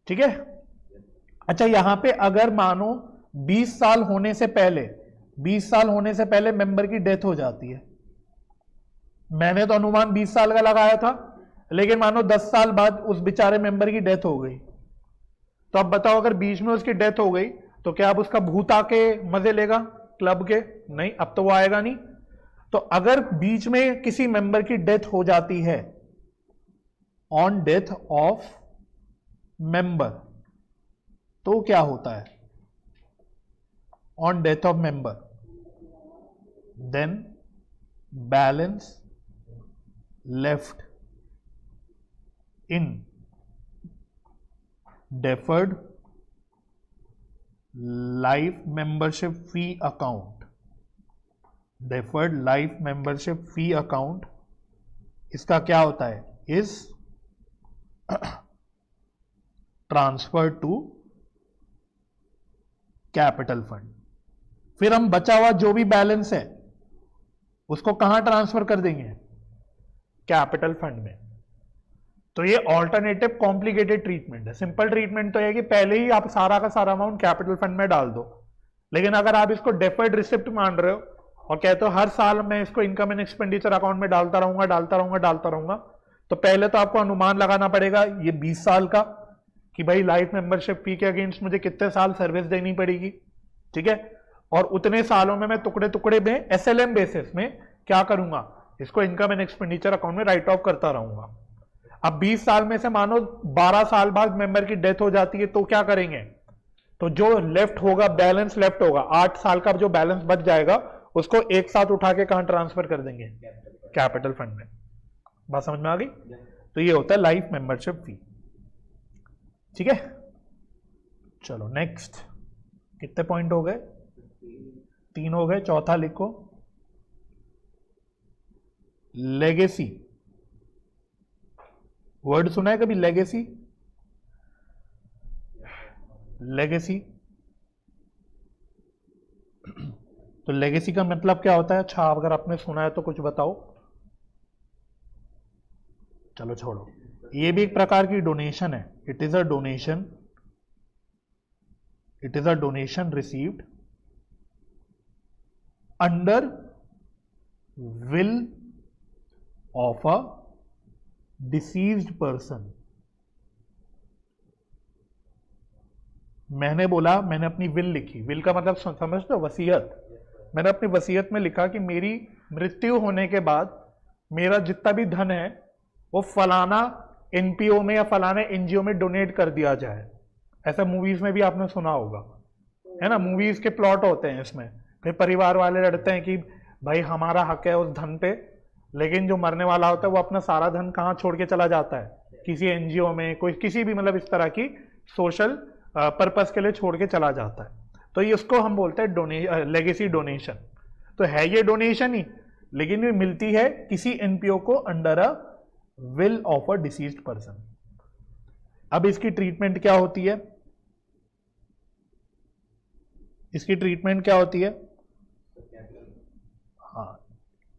ठीक है, अच्छा यहां पे अगर मानो 20 साल होने से पहले 20 साल होने से पहले मेंबर की डेथ हो जाती है। मैंने तो अनुमान 20 साल का लगाया था, लेकिन मानो 10 साल बाद उस बेचारे मेंबर की डेथ हो गई, तो अब बताओ अगर बीच में उसकी डेथ हो गई तो क्या अब उसका भूत आके मजे लेगा क्लब के? नहीं, अब तो वो आएगा नहीं। तो अगर बीच में किसी मेंबर की डेथ हो जाती है, ऑन डेथ ऑफ मेंबर, तो क्या होता है? On death of member, then balance left in deferred life membership fee account, deferred life membership fee account, इसका क्या होता है? is transfer to capital fund। फिर हम बचा हुआ जो भी बैलेंस है उसको कहां ट्रांसफर कर देंगे? कैपिटल फंड में। तो ये ऑल्टरनेटिव कॉम्प्लिकेटेड ट्रीटमेंट है। सिंपल ट्रीटमेंट तो है कि पहले ही आप सारा का सारा अमाउंट कैपिटल फंड में डाल दो, लेकिन अगर आप इसको डेफर्ड रिसिप्ट मान रहे हो और कहते हो हर साल मैं इसको इनकम एंड एक्सपेंडिचर अकाउंट में डालता रहूंगा, तो पहले तो आपको अनुमान लगाना पड़ेगा ये 20 साल का कि भाई लाइफ मेंबरशिप फी के अगेंस्ट मुझे कितने साल सर्विस देनी पड़ेगी, ठीक है। और उतने सालों में मैं टुकड़े टुकड़े में एसएलएम बेसिस में क्या करूंगा? इसको इनकम एंड एक्सपेंडिचर अकाउंट में राइट ऑफ करता रहूंगा। अब 20 साल में से मानो 12 साल बाद मेंबर की डेथ हो जाती है, तो क्या करेंगे? तो जो लेफ्ट होगा, बैलेंस लेफ्ट होगा, 8 साल का जो बैलेंस बच जाएगा उसको एक साथ उठा के कहां ट्रांसफर कर देंगे? कैपिटल फंड में। बात समझ में आ गई? तो ये होता है लाइफ मेंबरशिप फी, ठीक है। चलो नेक्स्ट, कितने पॉइंट हो गए? 3 हो गए। चौथा लिखो, लेगेसी। वर्ड सुना है कभी लेगेसी? लेगेसी, तो लेगेसी का मतलब क्या होता है? अच्छा, अगर आपने सुना है तो कुछ बताओ। चलो छोड़ो, ये भी एक प्रकार की डोनेशन है। It is a donation, it is a donation received under will of a deceased person. मैंने बोला, मैंने अपनी विल लिखी। विल का मतलब समझ दो, वसीयत। मैंने अपनी वसीयत में लिखा कि मेरी मृत्यु होने के बाद मेरा जितना भी धन है वो फलाना एनपीओ में या फलाने एनजीओ में डोनेट कर दिया जाए। ऐसा मूवीज में भी आपने सुना होगा, है ना। मूवीज के प्लॉट होते हैं इसमें, फिर परिवार वाले लड़ते हैं कि भाई हमारा हक है उस धन पे, लेकिन जो मरने वाला होता है वो अपना सारा धन कहाँ छोड़ के चला जाता है? किसी एनजीओ में, कोई किसी भी मतलब इस तरह की सोशल पर्पस के लिए छोड़ के चला जाता है। तो ये उसको हम बोलते हैं लेगेसी डोनेशन। तो है ये डोनेशन ही, लेकिन ये मिलती है किसी एनपीओ को under a will of a deceased person. अब इसकी ट्रीटमेंट क्या होती है? इसकी ट्रीटमेंट क्या होती है? हाँ,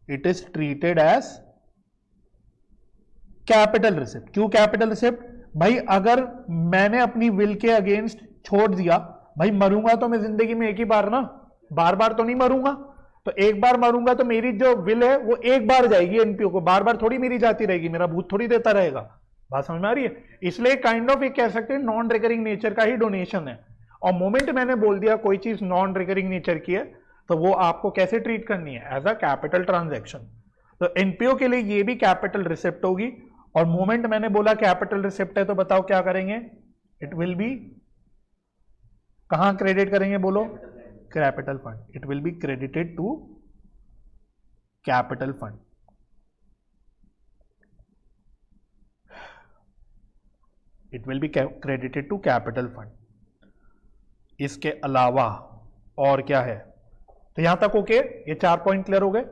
it is treated as capital receipt. क्यों कैपिटल रिसिप्ट? भाई अगर मैंने अपनी विल के अगेंस्ट छोड़ दिया, भाई मरूंगा तो मैं जिंदगी में एक ही बार ना, बार बार तो नहीं मरूंगा। तो एक बार मरूंगा तो मेरी जो विल है वो एक बार जाएगी एनपीओ को, बार बार थोड़ी मेरी जाती रहेगी, मेरा भूत थोड़ी देता रहेगा। बात समझ में आ रही है? इसलिए काइंड ऑफ एक कह सकते हैं नॉन रिकरिंग नेचर का ही डोनेशन है। और मोमेंट मैंने बोल दिया कोई चीज नॉन रिकरिंग नेचर की है, तो वो आपको कैसे ट्रीट करनी है? As a capital transaction. तो एनपीओ के लिए ये भी कैपिटल रिसिप्ट होगी। और मोमेंट मैंने बोला कैपिटल रिसिप्ट है, तो बताओ क्या करेंगे? इट विल बी कहां क्रेडिट करेंगे? बोलो। Capital fund. It will be credited to capital fund. It will be credited to capital fund. इसके अलावा और क्या है? तो यहां तक ओके? ये 4 पॉइंट क्लियर हो गए।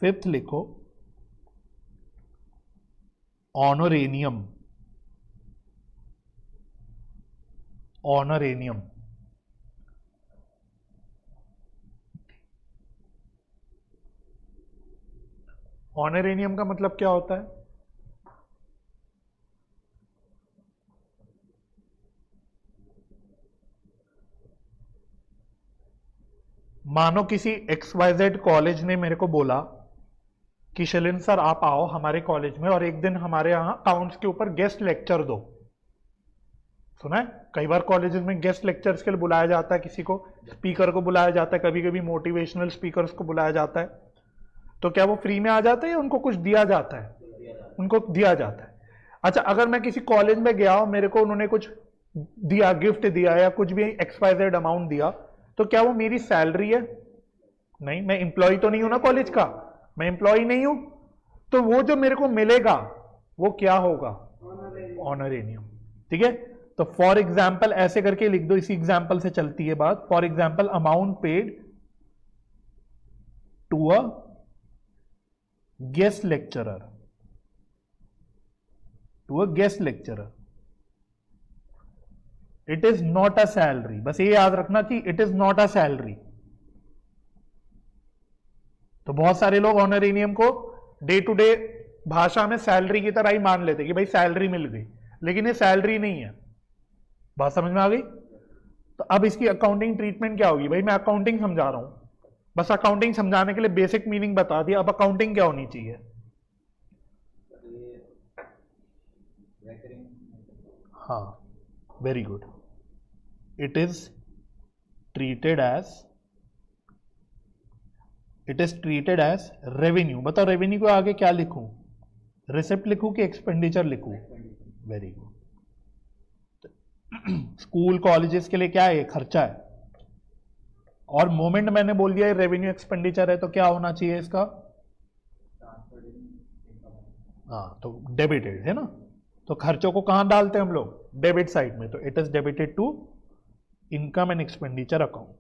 फिफ्थ लिखो, ऑनरेनियम। ऑनरेनियम, ऑनरेनियम का मतलब क्या होता है? मानो किसी XYZ कॉलेज ने मेरे को बोला कि शैलेंद्र सर आप आओ हमारे कॉलेज में और एक दिन हमारे यहाँ अकाउंट्स के ऊपर गेस्ट लेक्चर दो। सुना है, कई बार कॉलेजेस में गेस्ट लेक्चर्स के लिए बुलाया जाता है, किसी को स्पीकर को बुलाया जाता है, कभी कभी मोटिवेशनल स्पीकर्स को बुलाया जाता है। तो क्या वो फ्री में आ जाता है या उनको कुछ दिया जाता है? उनको दिया जाता है। अच्छा, अगर मैं किसी कॉलेज में गया और मेरे को उन्होंने कुछ दिया, गिफ्ट दिया या कुछ भी XYZ अमाउंट दिया, तो क्या वो मेरी सैलरी है? नहीं, मैं एम्प्लॉय तो नहीं हूं ना कॉलेज का, मैं एम्प्लॉय नहीं हूं। तो वो जो मेरे को मिलेगा वो क्या होगा? ऑनरेरियम। ठीक है, तो फॉर एग्जाम्पल ऐसे करके लिख दो, इसी एग्जाम्पल से चलती है बात। For example amount paid to a guest lecturer, to a guest lecturer, it is not a salary. बस ये याद रखना कि it is not a salary. तो बहुत सारे लोग ऑनरेरियम को डे टू डे भाषा में सैलरी की तरह ही मान लेते कि भाई सैलरी मिल गई, लेकिन ये सैलरी नहीं है। बात समझ में आ गई? तो अब इसकी अकाउंटिंग ट्रीटमेंट क्या होगी? भाई मैं अकाउंटिंग समझा रहा हूं, बस अकाउंटिंग समझाने के लिए बेसिक मीनिंग बता दिया। अब अकाउंटिंग क्या होनी चाहिए? हाँ, very good. It is treated as revenue. बताओ रेवेन्यू को आगे क्या लिखूं? रिसिप्ट लिखूं कि एक्सपेंडिचर लिखूं? Very good. स्कूल कॉलेजेस के लिए क्या है? खर्चा है। और मोमेंट मैंने बोल दिया रेवेन्यू एक्सपेंडिचर है, तो क्या होना चाहिए इसका? हाँ, तो डेबिटेड है ना। तो खर्चों को कहां डालते हैं हम लोग? डेबिट साइड में। तो it is debited to income and expenditure account.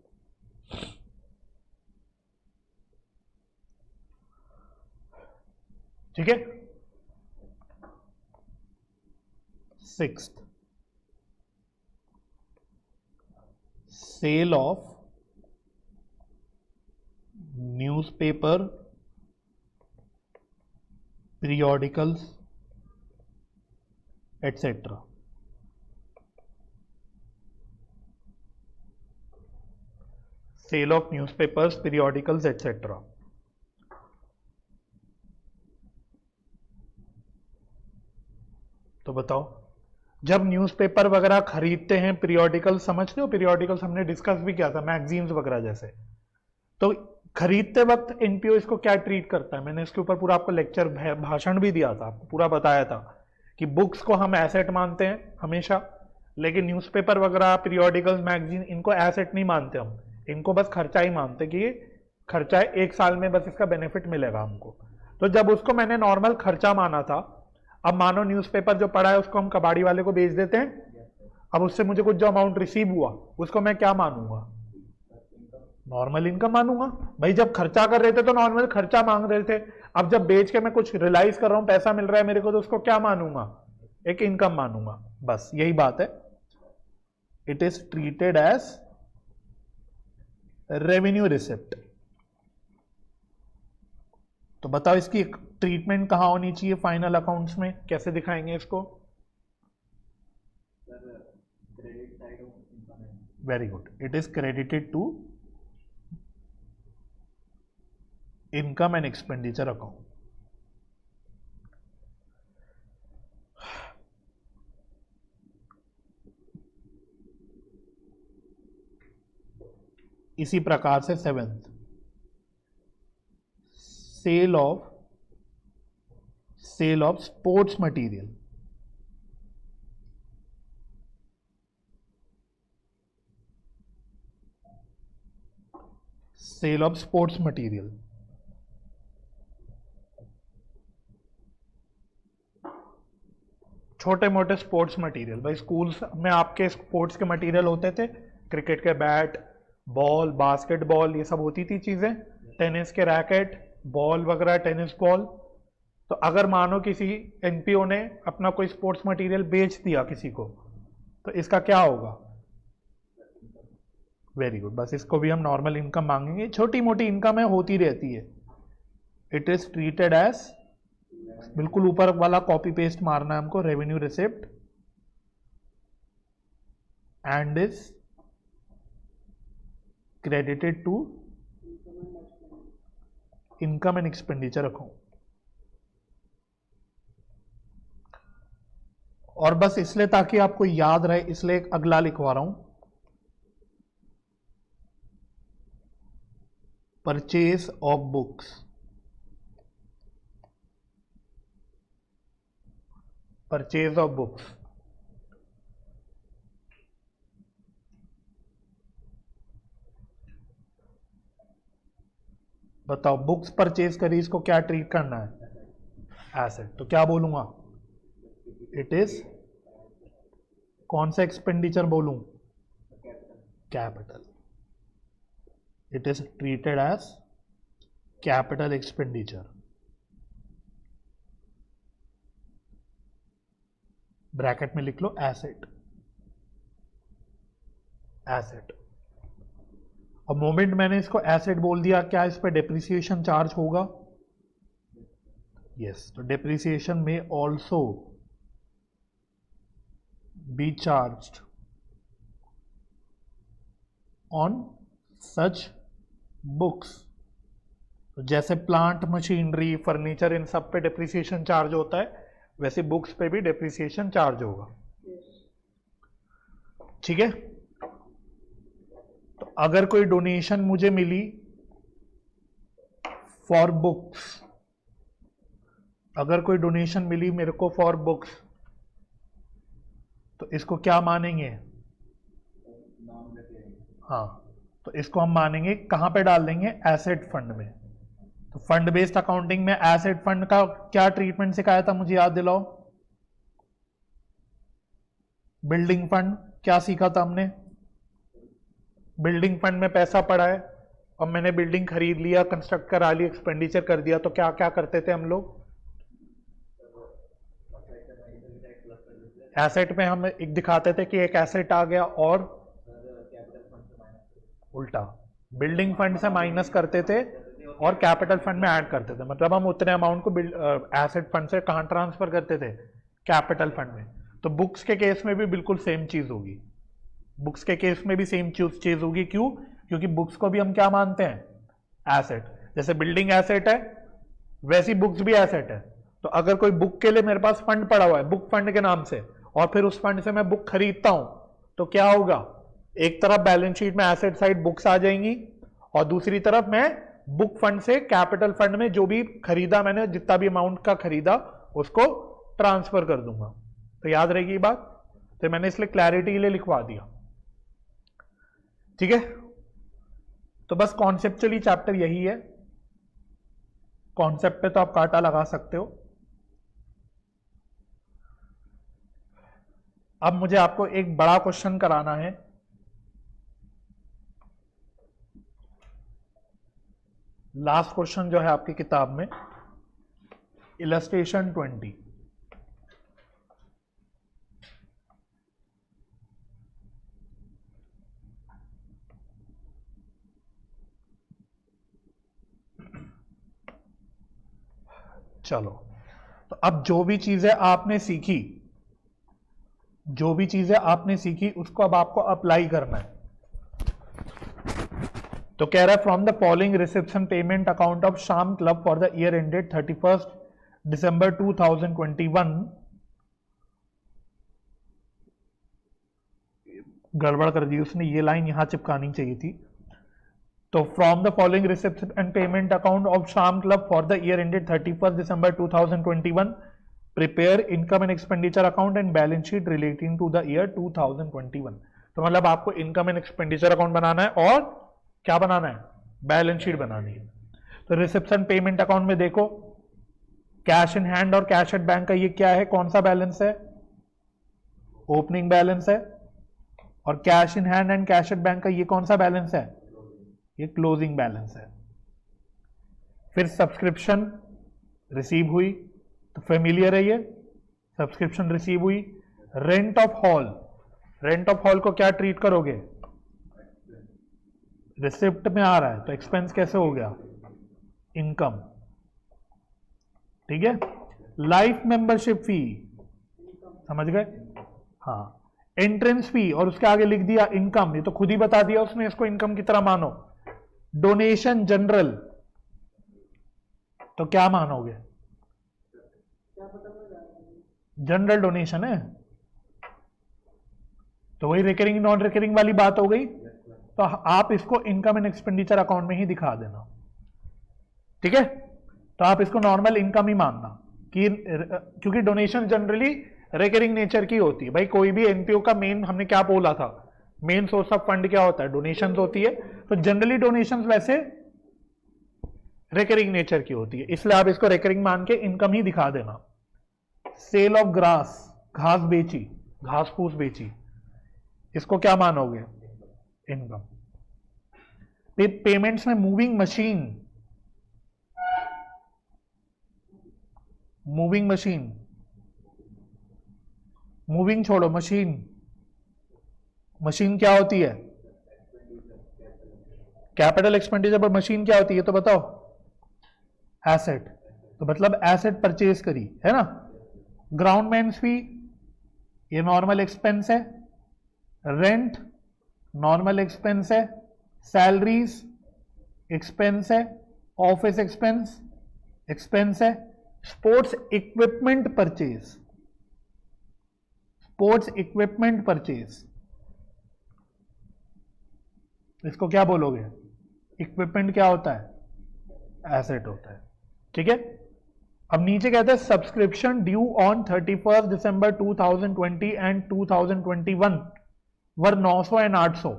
ठीक है। Sixth, sale of newspaper, periodicals, etc. Sale of newspapers, periodicals, etc. तो बताओ, जब न्यूज़पेपर वगैरह खरीदते हैं, पीरियोडिकल समझते हो? पीरियोडिकल्स हमने डिस्कस भी किया था, मैगजीन्स वगैरह जैसे। तो खरीदते वक्त एनपीओ इसको क्या ट्रीट करता है? मैंने इसके ऊपर पूरा आपको लेक्चर भाषण भी दिया था, आपको पूरा बताया था कि बुक्स को हम एसेट मानते हैं हमेशा, लेकिन न्यूज़पेपर वगैरह, पीरियोडिकल्स, मैगजीन, इनको एसेट नहीं मानते हम, इनको बस खर्चा ही मानते कि खर्चा है, एक साल में बस इसका बेनिफिट मिलेगा हमको। तो जब उसको मैंने नॉर्मल खर्चा माना था, अब मानो न्यूज़पेपर जो पड़ा है उसको हम कबाड़ी वाले को बेच देते हैं, अब उससे मुझे कुछ जो अमाउंट रिसीव हुआ उसको मैं क्या मानूंगा? नॉर्मल इनकम मानूंगा। भाई जब खर्चा कर रहे थे तो नॉर्मल खर्चा मांग रहे थे, अब जब बेच के मैं कुछ रियलाइज कर रहा हूं, पैसा मिल रहा है मेरे को, तो उसको क्या मानूंगा? एक इनकम मानूंगा। बस यही बात है। It is treated as revenue receipt. तो बताओ इसकी ट्रीटमेंट कहां होनी चाहिए फाइनल अकाउंट्स में? कैसे दिखाएंगे इसको? Very good. It is credited to income and expenditure account. इसी प्रकार से seventh, sale of sports material. Sale of sports material. छोटे मोटे स्पोर्ट्स मटेरियल, भाई स्कूल्स में आपके स्पोर्ट्स के मटेरियल होते थे, क्रिकेट के बैट, बॉल, बास्केटबॉल, ये सब होती थी चीजें, टेनिस के रैकेट, बॉल वगैरह, टेनिस बॉल। तो अगर मानो किसी एनपीओ ने अपना कोई स्पोर्ट्स मटेरियल बेच दिया किसी को, तो इसका क्या होगा? Very good. बस इसको भी हम नॉर्मल इनकम मांगेंगे, छोटी मोटी इनकम है, होती रहती है। इट इज ट्रीटेड एज, बिल्कुल ऊपर वाला कॉपी पेस्ट मारना है हमको, revenue receipt, and is credited to income and expenditure account. और बस इसलिए ताकि आपको याद रहे इसलिए एक अगला लिखवा रहा हूं, purchase of books. Purchase of books, बताओ बुक्स परचेज करी, इसको क्या ट्रीट करना है? एसेट। तो क्या बोलूंगा? इट इज, कौन सा एक्सपेंडिचर बोलूं? Capital. It is treated as capital expenditure. Bracket में लिख लो एसेट। एसेट। अब मोमेंट मैंने इसको एसेट बोल दिया, क्या इस पे डेप्रिसिएशन चार्ज होगा? यस। तो डेप्रिसिएशन में also be charged on such books. तो जैसे प्लांट, मशीनरी, फर्नीचर, इन सब पे डेप्रिसिएशन चार्ज होता है, वैसे बुक्स पे भी डेप्रिसिएशन चार्ज होगा। ठीक है। तो अगर कोई डोनेशन मुझे मिली फॉर बुक्स, अगर कोई डोनेशन मिली मेरे को फॉर बुक्स, तो इसको क्या मानेंगे? हाँ, तो इसको हम मानेंगे, कहां पे डाल देंगे? एसेट फंड में। तो फंड बेस्ड अकाउंटिंग में एसेट फंड का क्या ट्रीटमेंट सिखाया था, मुझे याद दिलाओ। बिल्डिंग फंड क्या सीखा था हमने? बिल्डिंग फंड में पैसा पड़ा है और मैंने बिल्डिंग खरीद लिया, कंस्ट्रक्ट करा ली, एक्सपेंडिचर कर दिया, तो क्या क्या करते थे हम लोग? एसेट में हम एक दिखाते थे कि एक एसेट आ गया और उल्टा बिल्डिंग फंड से माइनस करते थे और कैपिटल फंड में ऐड करते थे। मतलब हम उतने अमाउंट को एसेट फंड से कहां ट्रांसफर करते थे? कैपिटल फंड में। तो बुक्स के केस में भी बिल्कुल सेम चीज होगी। बुक्स के केस में भी सेम चीज होगी। क्यों? क्योंकि बुक्स को भी हम क्या मानते हैं? एसेट। जैसे बिल्डिंग एसेट है वैसी बुक्स भी एसेट है। तो अगर कोई बुक के लिए मेरे पास फंड पड़ा हुआ है बुक फंड के नाम से, और फिर उस फंड से मैं बुक खरीदता हूं, तो क्या होगा? एक तरफ बैलेंस शीट में एसेट साइड बुक्स आ जाएंगी और दूसरी तरफ मैं बुक फंड से कैपिटल फंड में जो भी खरीदा मैंने, जितना भी अमाउंट का खरीदा, उसको ट्रांसफर कर दूंगा। तो याद रहेगी बात। तो मैंने इसलिए क्लैरिटी के लिए लिखवा दिया। ठीक है। तो बस कॉन्सेप्चुअली चैप्टर यही है। कॉन्सेप्ट पे तो आप कांटा लगा सकते हो। अब मुझे आपको एक बड़ा क्वेश्चन कराना है। लास्ट क्वेश्चन जो है आपकी किताब में, इलस्ट्रेशन 20। चलो, तो अब जो भी चीजें आपने सीखी, उसको अब आपको अप्लाई करना है। तो कह रहा है from the following reception payment account of Sham club for the year ended 31 December 2021, गड़बड़ कर दी उसने, ये लाइन यहां चिपकानी चाहिए थी। तो from the following reception and payment account of Sham club for the year ended 31 December 2021 prepare income and expenditure account and balance sheet relating to the year 2021। तो मतलब आपको इनकम एंड एक्सपेंडिचर अकाउंट बनाना है और क्या बनाना है? बैलेंस शीट बनानी है। तो रिसेप्शन पेमेंट अकाउंट में देखो, कैश इन हैंड और कैश एट बैंक का ये क्या है? कौन सा बैलेंस है? ओपनिंग बैलेंस है। और cash in hand and cash at bank का ये कौन सा बैलेंस है? ये क्लोजिंग बैलेंस है। फिर सब्सक्रिप्शन रिसीव हुई, तो फेमिलियर है ये, सब्सक्रिप्शन रिसीव हुई। Rent of hall, rent of hall को क्या ट्रीट करोगे? रिसिप्ट में आ रहा है तो एक्सपेंस कैसे हो गया? इनकम। ठीक है। लाइफ मेंबरशिप फी, समझ गए? हाँ। एंट्रेंस फी और उसके आगे लिख दिया इनकम, ये तो खुद ही बता दिया उसने, इसको इनकम की तरह मानो। डोनेशन जनरल, तो क्या मानोगे? जनरल डोनेशन है, तो वही रिकरिंग नॉन रिकरिंग वाली बात हो गई। तो आप इसको इनकम एंड एक्सपेंडिचर अकाउंट में ही दिखा देना, ठीक है। तो आप इसको नॉर्मल इनकम ही मानना कि क्योंकि डोनेशन जनरली रिकरिंग नेचर की होती है। भाई कोई भी एनपीओ का मेन हमने क्या बोला था, मेन सोर्स ऑफ फंड क्या होता है? डोनेशंस होती है। तो जनरली डोनेशंस वैसे रिकरिंग नेचर की होती है, इसलिए आप इसको रिकरिंग मान के इनकम ही दिखा देना। सेल ऑफ ग्रास, घास बेची, घास फूस बेची, इसको क्या मानोगे? इनकम। पेमेंट्स में moving machine, moving machine, moving छोड़ो, मशीन, मशीन क्या होती है? कैपिटल एक्सपेंडिचर पर मशीन क्या होती है तो बताओ? एसेट। तो मतलब एसेट परचेज करी है ना। ग्राउंड मेंस फी ये नॉर्मल एक्सपेंस है, रेंट नॉर्मल एक्सपेंस है, सैलरीज एक्सपेंस है, ऑफिस एक्सपेंस एक्सपेंस है, sports equipment purchase, sports equipment purchase, इसको क्या बोलोगे? इक्विपमेंट क्या होता है? एसेट होता है, ठीक है। अब नीचे कहते हैं subscription due on 31 December 2020 and 2021 were 900 and 800।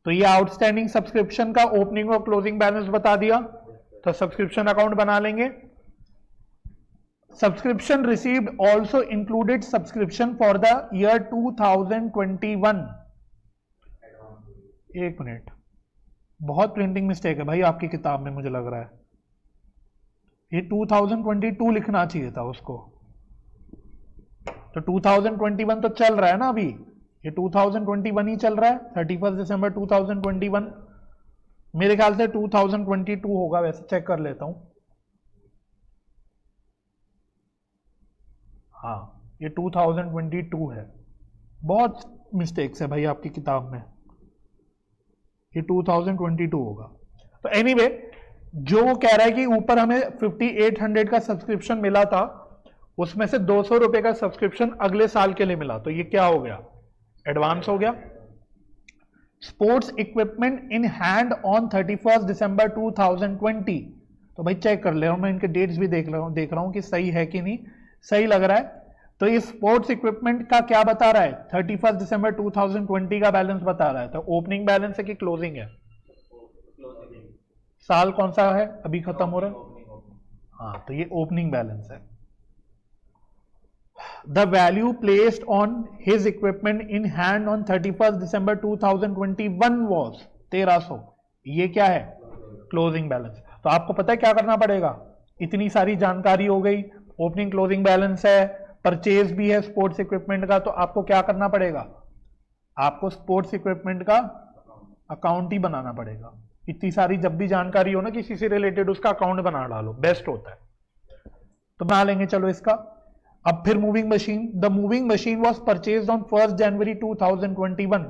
तो ये आउटस्टैंडिंग सब्सक्रिप्शन का ओपनिंग और क्लोजिंग बैलेंस बता दिया, तो सब्सक्रिप्शन अकाउंट बना लेंगे। Subscription received also included subscription for the year 2021। एक मिनट, बहुत प्रिंटिंग मिस्टेक है भाई आपकी किताब में, मुझे लग रहा है ये 2022 लिखना चाहिए था उसको। तो 2021 तो चल रहा है ना अभी, ये 2021 ही चल रहा है, 31 दिसंबर 2021। मेरे ख्याल से 2022 होगा, वैसे चेक कर लेता हूं। हाँ ये 2022 है, बहुत मिस्टेक्स है भाई आपकी किताब में, ये 2022 होगा। तो एनीवे जो वो कह रहा है कि ऊपर हमें 5800 का सब्सक्रिप्शन मिला था, उसमें से 200 रुपए का सब्सक्रिप्शन अगले साल के लिए मिला, तो ये क्या हो गया? एडवांस हो गया। Sports equipment in hand on 31 दिसंबर 2020। तो भाई चेक कर ले रहा हूं मैं, इनके डेट्स भी देख रहा हूं कि सही है कि नहीं, सही लग रहा है। तो ये स्पोर्ट्स इक्विपमेंट का क्या बता रहा है? 31 दिसंबर 2020 का बैलेंस बता रहा है। तो ओपनिंग बैलेंस है कि क्लोजिंग है? साल कौन सा है अभी खत्म हो रहा है? हाँ तो ये ओपनिंग बैलेंस है। The value placed on his equipment in hand on 31 December 2021 was 1300। ये क्या है? Closing balance. तो आपको पता है क्या करना पड़ेगा? इतनी सारी जानकारी हो गई, ओपनिंग क्लोजिंग बैलेंस है, परचेज भी है स्पोर्ट्स इक्विपमेंट का, तो आपको क्या करना पड़ेगा? आपको स्पोर्ट्स इक्विपमेंट का अकाउंट ही बनाना पड़ेगा। इतनी सारी जब भी जानकारी हो ना किसी से रिलेटेड, उसका अकाउंट बना डालो, बेस्ट होता है। तो बना लेंगे चलो इसका। अब फिर moving machine, the moving machine was purchase on 1 जनवरी 2021।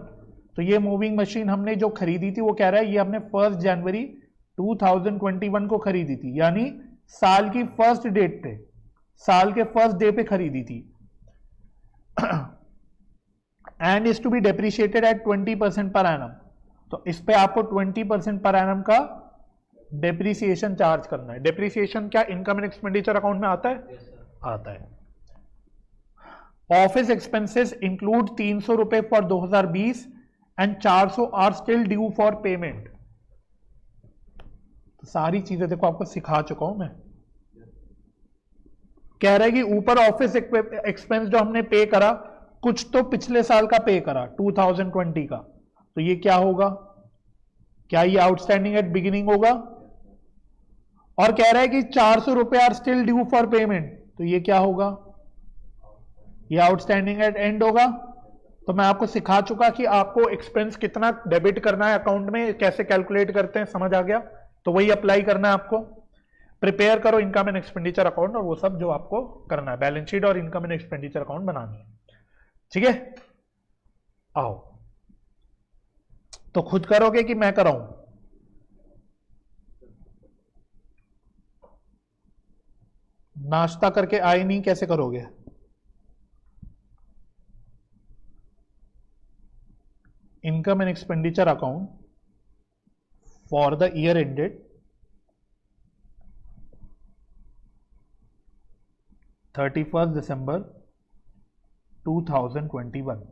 तो ये मूविंग मशीन हमने जो खरीदी थी, वो कह रहा है ये हमने 1 जनवरी 2021 को खरीदी थी, यानी साल की फर्स्ट डेट पे, साल के फर्स्ट डे पे खरीदी थी। And is to be depreciated at 20% per annum. तो इस पे आपको 20% पर एनम का डेप्रिसिएशन चार्ज करना है। डेप्रिसिएशन क्या इनकम एंड एक्सपेंडिचर अकाउंट में आता है? आता है। ऑफिस एक्सपेंसेस इंक्लूड 300 रुपए for 2020 and 400 are still due for payment. तो सारी चीजें देखो आपको सिखा चुका हूं मैं। कह रहा है कि ऊपर ऑफिस एक्सपेंस जो हमने पे करा, कुछ तो पिछले साल का पे करा 2020 का, तो ये क्या होगा? क्या ये आउटस्टैंडिंग एट बिगिनिंग होगा? और कह रहा है कि 400 रुपए are still due for payment, तो ये क्या होगा? ये आउटस्टैंडिंग एट एंड होगा। तो मैं आपको सिखा चुका कि आपको एक्सपेंस कितना डेबिट करना है अकाउंट में, कैसे कैलकुलेट करते हैं, समझ आ गया? तो वही अप्लाई करना है आपको। प्रिपेयर करो इनकम एंड एक्सपेंडिचर अकाउंट और वो सब जो आपको करना है, बैलेंस शीट और इनकम एंड एक्सपेंडिचर अकाउंट बनानी है, ठीक है? आओ, तो खुद करोगे कि मैं कराऊं? नाश्ता करके आए नहीं, कैसे करोगे? Income and expenditure account for the year ended 31st December 2021।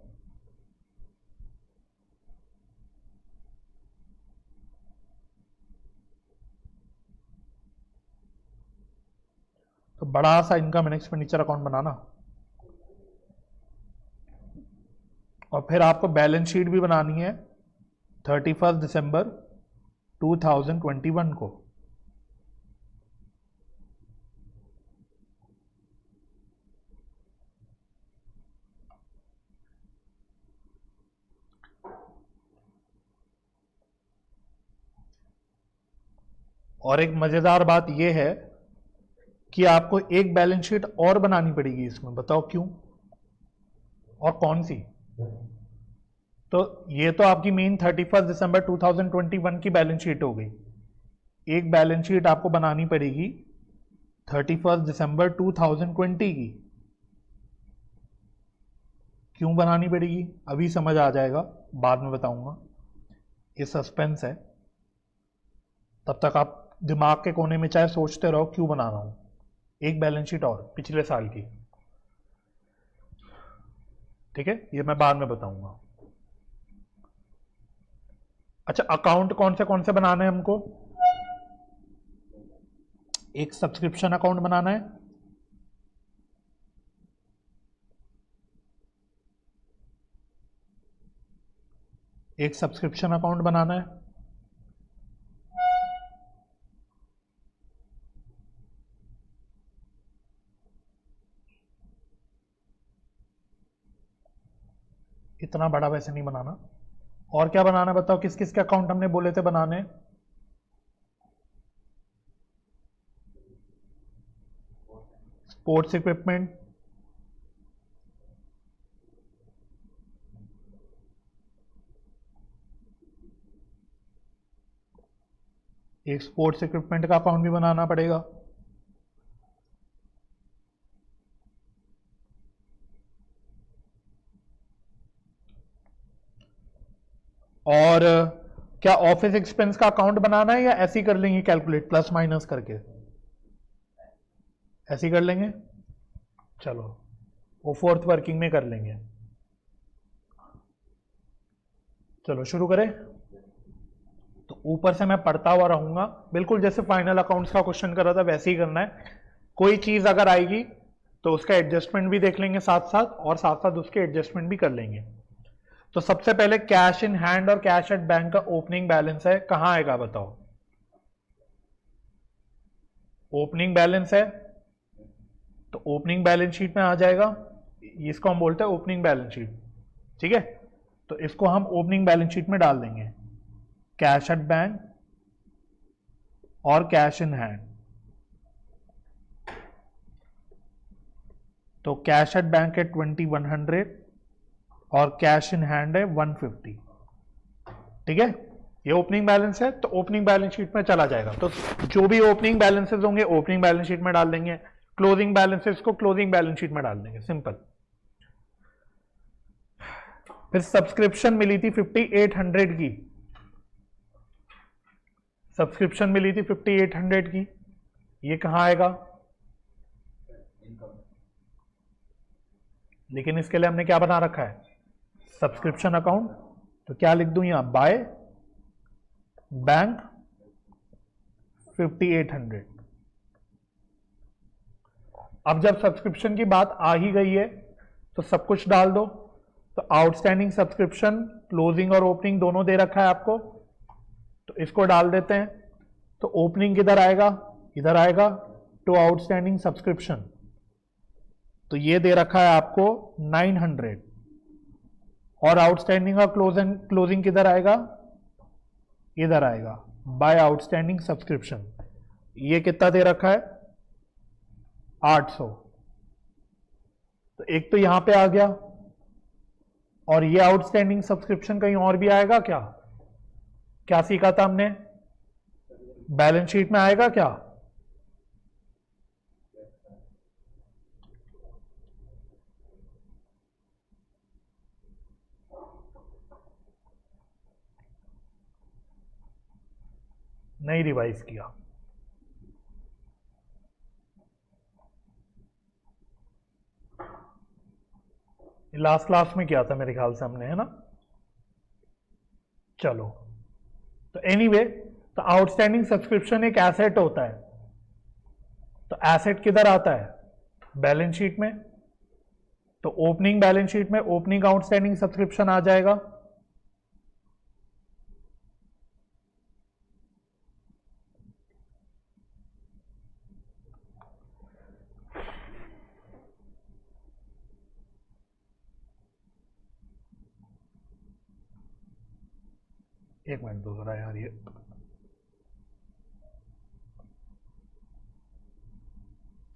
तो बड़ा सा इनकम एंड एक्सपेंडिचर अकाउंट बनाना, और फिर आपको बैलेंस शीट भी बनानी है 31st December 2021 को। और एक मजेदार बात यह है कि आपको एक बैलेंस शीट और बनानी पड़ेगी इसमें, बताओ क्यों और कौन सी? तो ये तो आपकी मेन 31 दिसंबर 2021 की बैलेंस शीट हो गई। एक बैलेंस शीट आपको बनानी पड़ेगी 31 दिसंबर 2020 की। क्यों बनानी पड़ेगी अभी समझ आ जाएगा, बाद में बताऊंगा, ये सस्पेंस है। तब तक आप दिमाग के कोने में चाहे सोचते रहो क्यों बना रहा हूं एक बैलेंस शीट और पिछले साल की। ठीक है, ये मैं बाद में बताऊंगा। अच्छा, अकाउंट कौन से बनाने हैं हमको? एक सब्सक्रिप्शन अकाउंट बनाना है, एक सब्सक्रिप्शन अकाउंट बनाना है, इतना बड़ा वैसे नहीं बनाना। और क्या बनाना है बताओ, किस किस के अकाउंट हमने बोले थे बनाने? स्पोर्ट्स इक्विपमेंट, एक स्पोर्ट्स इक्विपमेंट का अकाउंट भी बनाना पड़ेगा। और क्या ऑफिस एक्सपेंस का अकाउंट बनाना है या ऐसे ही कर लेंगे कैलकुलेट प्लस माइनस करके? ऐसे ही कर लेंगे, चलो वो फोर्थ वर्किंग में कर लेंगे। चलो शुरू करें। तो ऊपर से मैं पढ़ता हुआ रहूंगा, बिल्कुल जैसे फाइनल अकाउंट्स का क्वेश्चन कर रहा था वैसे ही करना है। कोई चीज अगर आएगी तो उसका एडजस्टमेंट भी देख लेंगे साथ साथ, और साथ साथ उसके एडजस्टमेंट भी कर लेंगे। तो सबसे पहले कैश इन हैंड और कैश एट बैंक का ओपनिंग बैलेंस है, कहां आएगा बताओ? ओपनिंग बैलेंस है तो ओपनिंग बैलेंस शीट में आ जाएगा, इसको हम बोलते हैं ओपनिंग बैलेंस शीट। ठीक है, तो इसको हम ओपनिंग बैलेंस शीट में डाल देंगे, कैश एट बैंक और कैश इन हैंड। तो कैश एट बैंक है 2100 और कैश इन हैंड है 150। ठीक है, ये ओपनिंग बैलेंस है तो ओपनिंग बैलेंस शीट में चला जाएगा। तो जो भी ओपनिंग बैलेंसेस होंगे ओपनिंग बैलेंस शीट में डाल देंगे, क्लोजिंग बैलेंसेस को क्लोजिंग बैलेंस शीट में डाल देंगे, सिंपल। फिर सब्सक्रिप्शन मिली थी 5800 की, सब्सक्रिप्शन मिली थी 5800 की, ये कहां आएगा? लेकिन इसके लिए हमने क्या बना रखा है? Subscription account. तो क्या लिख दूं यहां? By bank 5800। अब जब सब्सक्रिप्शन की बात आ ही गई है तो सब कुछ डाल दो। तो आउटस्टैंडिंग सब्सक्रिप्शन क्लोजिंग और ओपनिंग दोनों दे रखा है आपको, तो इसको डाल देते हैं। तो ओपनिंग किधर आएगा? इधर आएगा, टू आउटस्टैंडिंग सब्सक्रिप्शन। तो ये दे रखा है आपको 900, और आउटस्टैंडिंग का क्लोजिंग किधर आएगा? इधर आएगा, बाय आउटस्टैंडिंग सब्सक्रिप्शन। ये कितना दे रखा है? 800। तो एक तो यहां पे आ गया, और ये आउटस्टैंडिंग सब्सक्रिप्शन कहीं और भी आएगा क्या? क्या सीखा था हमने? बैलेंस शीट में आएगा क्या? नहीं रिवाइज किया। लास्ट क्लास में किया था मेरे ख्याल से हमने, है ना। चलो, तो एनीवे, तो आउटस्टैंडिंग सब्सक्रिप्शन एक एसेट होता है। तो एसेट किधर आता है? बैलेंस शीट में। तो ओपनिंग बैलेंस शीट में ओपनिंग आउटस्टैंडिंग सब्सक्रिप्शन आ जाएगा। एक मिनट दो जरा यार, ये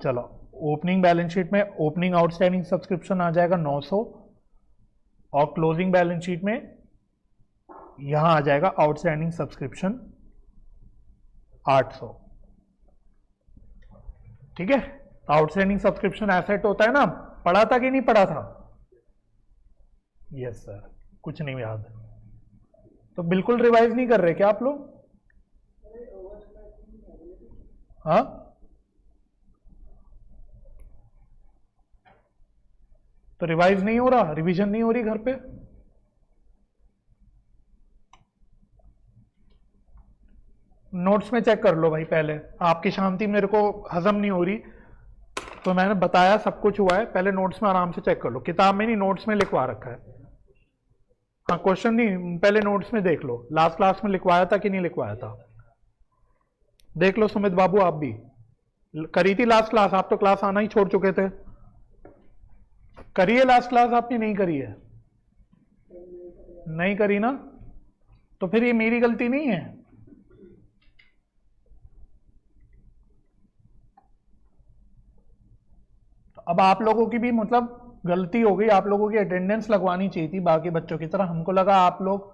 चलो, ओपनिंग बैलेंस शीट में ओपनिंग आउटस्टैंडिंग सब्सक्रिप्शन आ जाएगा 900 और क्लोजिंग बैलेंस शीट में यहां आ जाएगा आउटस्टैंडिंग सब्सक्रिप्शन 800। ठीक है, आउटस्टैंडिंग सब्सक्रिप्शन एसेट होता है ना, पढ़ा था कि नहीं पढ़ा था? यस सर, कुछ नहीं याद। तो बिल्कुल रिवाइज नहीं कर रहे क्या आप लोग? हाँ, तो रिवाइज नहीं हो रहा, रिवीजन नहीं हो रही घर पे? नोट्स में चेक कर लो भाई पहले, आपकी शांति मेरे को हजम नहीं हो रही। तो मैंने बताया सब कुछ हुआ है, पहले नोट्स में आराम से चेक कर लो। किताब में नहीं, नोट्स में लिखवा रखा है। हाँ, क्वेश्चन नहीं, पहले नोट्स में देख लो, लास्ट क्लास में लिखवाया था कि नहीं लिखवाया था। देख लो सुमित बाबू, आप भी करी थी लास्ट क्लास, आप तो क्लास आना ही छोड़ चुके थे। करिए लास्ट क्लास, आपने नहीं करी है? नहीं करी ना, तो फिर ये मेरी गलती नहीं है। तो अब आप लोगों की भी मतलब गलती हो गई, आप लोगों की अटेंडेंस लगवानी चाहिए थी बाकी बच्चों की तरह। हमको लगा आप लोग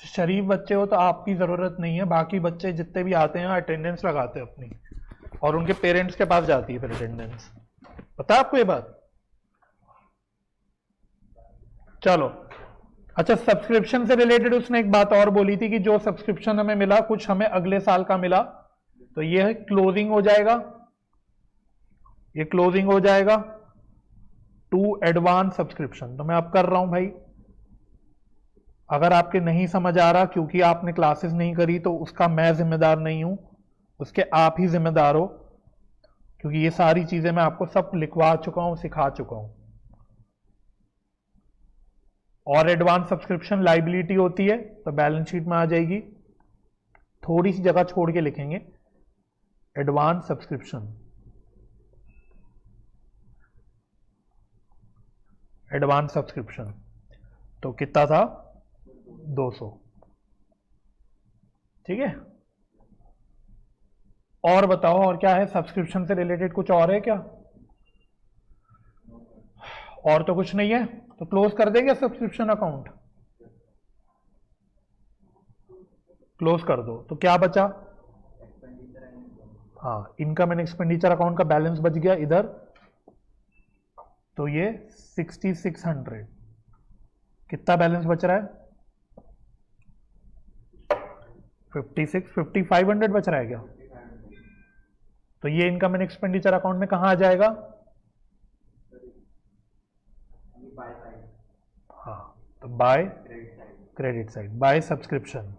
शरीफ बच्चे हो तो आपकी जरूरत नहीं है, बाकी बच्चे जितने भी आते हैं अटेंडेंस लगाते हैं अपनी, और उनके पेरेंट्स के पास जाती है फिर अटेंडेंस। पता है आपको ये बात? चलो, अच्छा, सब्सक्रिप्शन से रिलेटेड उसने एक बात और बोली थी कि जो सब्सक्रिप्शन हमें मिला, कुछ हमें अगले साल का मिला, तो ये है क्लोजिंग हो जाएगा, ये क्लोजिंग हो जाएगा टू एडवांस सब्सक्रिप्शन। तो मैं अब कर रहा हूं भाई, अगर आपके नहीं समझ आ रहा क्योंकि आपने क्लासेस नहीं करी तो उसका मैं जिम्मेदार नहीं हूं, उसके आप ही जिम्मेदार हो, क्योंकि ये सारी चीजें मैं आपको सब लिखवा चुका हूं, सिखा चुका हूं। और एडवांस सब्सक्रिप्शन लाइबिलिटी होती है तो बैलेंस शीट में आ जाएगी, थोड़ी सी जगह छोड़ के लिखेंगे एडवांस सब्सक्रिप्शन। एडवांस सब्सक्रिप्शन तो कितना था? 200। ठीक है, और बताओ और क्या है सब्सक्रिप्शन से रिलेटेड? कुछ और है क्या? और तो कुछ नहीं है, तो क्लोज कर देंगे सब्सक्रिप्शन अकाउंट, क्लोज कर दो। तो क्या बचा? हाँ, इनकम एंड एक्सपेंडिचर अकाउंट का बैलेंस बच गया इधर, तो ये 6600। कितना बैलेंस बच रहा है? 5500 बच रहा है क्या? तो ये इनकम एंड एक्सपेंडिचर अकाउंट में कहां आ जाएगा? हाँ, तो by credit side, by subscription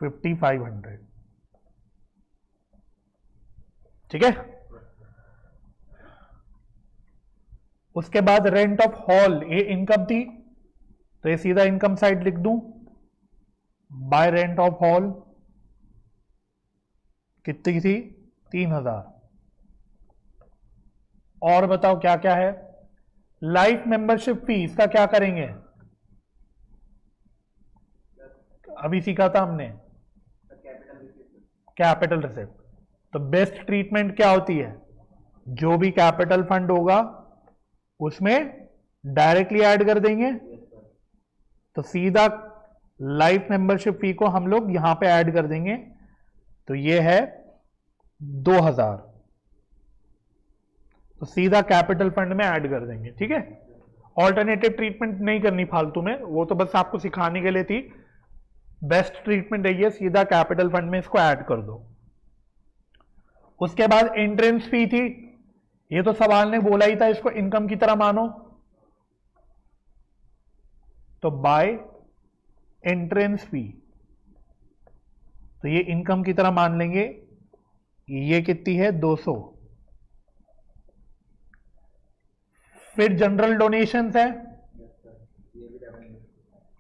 5500। ठीक है, उसके बाद रेंट ऑफ हॉल, ये इनकम थी तो ये सीधा इनकम साइड लिख दूं, बाय रेंट ऑफ हॉल कितनी थी? 3000। और बताओ क्या क्या है? लाइफ मेंबरशिप फी, इसका क्या करेंगे? अभी सीखा था हमने, कैपिटल रिसिप्ट। तो बेस्ट ट्रीटमेंट क्या होती है? जो भी कैपिटल फंड होगा उसमें डायरेक्टली ऐड कर देंगे, तो सीधा लाइफ मेंबरशिप फी को हम लोग यहां पे ऐड कर देंगे, तो ये है 2000, तो सीधा कैपिटल फंड में ऐड कर देंगे। ठीक है, ऑल्टरनेटिव ट्रीटमेंट नहीं करनी फालतू में, वो तो बस आपको सिखाने के लिए थी। बेस्ट ट्रीटमेंट रही है, सीधा कैपिटल फंड में इसको ऐड कर दो। उसके बाद एंट्रेंस फी थी, ये तो सवाल ने बोला ही था इसको इनकम की तरह मानो, तो बाय एंट्रेंस फी, तो ये इनकम की तरह मान लेंगे। ये कितनी है 200। फिर जनरल डोनेशंस है,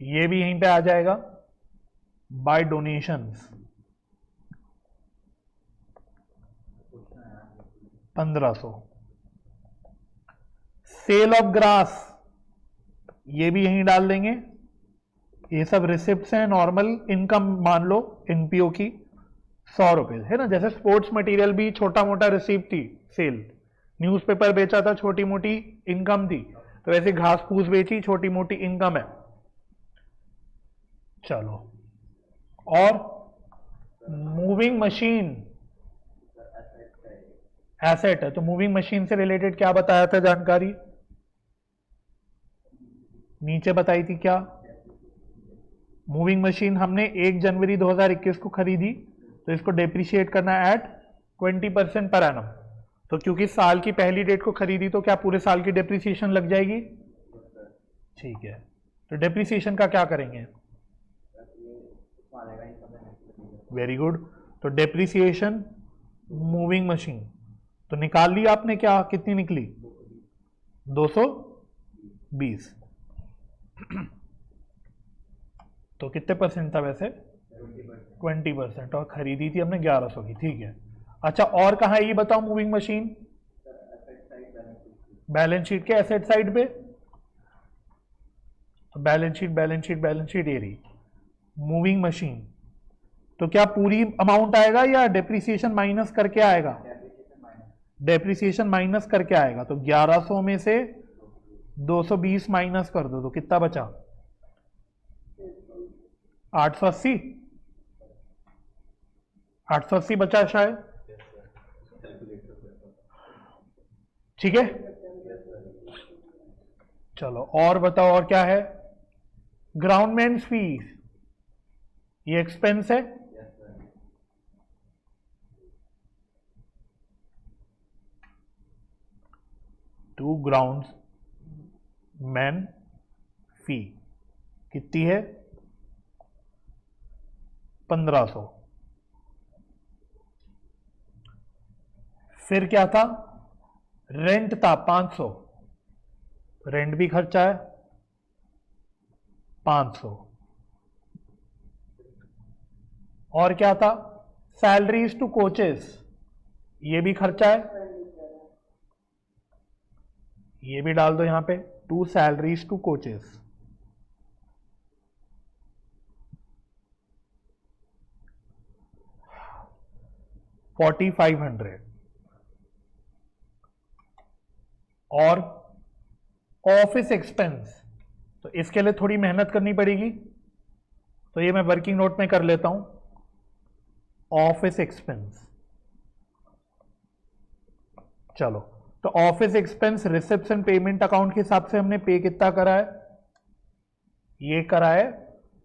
ये भी यहीं पे आ जाएगा by donations 1500। Sale of grass ये भी यहीं डाल देंगे। ये सब रिसिप्ट्स हैं, नॉर्मल इनकम मान लो एनपीओ की 100 रुपए है ना। जैसे स्पोर्ट्स मटेरियल भी छोटा मोटा रिसिप्ट थी, सेल, न्यूज़पेपर बेचा था छोटी मोटी इनकम थी, तो वैसे घास फूस बेची छोटी मोटी इनकम है। चलो, और मूविंग मशीन एसेट है, तो मूविंग मशीन से रिलेटेड क्या बताया था जानकारी, नीचे बताई थी क्या। मूविंग मशीन हमने 1 जनवरी 2021 को खरीदी, तो इसको डेप्रिशिएट करना है एट 20% पर एनम। तो क्योंकि साल की पहली डेट को खरीदी तो क्या पूरे साल की डेप्रिसिएशन लग जाएगी। ठीक है, तो डेप्रिसिएशन का क्या करेंगे, वेरी गुड। तो डेप्रिसिएशन मूविंग मशीन तो निकाल ली आपने, क्या कितनी निकली 220। तो कितने परसेंट था वैसे 20%, और खरीदी थी हमने 1100 की, ठीक है। अच्छा, और कहाँ है ये बताओ मूविंग मशीन, बैलेंस शीट के एसेट साइड पे। तो बैलेंस शीट ये रही मूविंग मशीन। तो क्या पूरी अमाउंट आएगा या डेप्रिसिएशन माइनस करके आएगा, डेप्रिसिएशन माइनस करके आएगा। तो 1100 में से 220 माइनस कर दो तो कितना बचा 880। 880 बचा शायद, ठीक है। चलो और बताओ, और क्या है, ग्राउंड मेंस फीस, ये एक्सपेंस है। टू ग्राउंड मैन फी कितनी है 1500। फिर क्या था, रेंट था 500, रेंट भी खर्चा है 500। और क्या था, सैलरीज टू कोचेस, ये भी खर्चा है, ये भी डाल दो यहां पे, टू सैलरीज टू कोचेस। $4500। और ऑफिस एक्सपेंस, तो इसके लिए थोड़ी मेहनत करनी पड़ेगी, तो ये मैं वर्किंग नोट में कर लेता हूं। ऑफिस एक्सपेंस, चलो, तो office expense reception payment account के हिसाब से हमने पे कितना करा है, ये करा है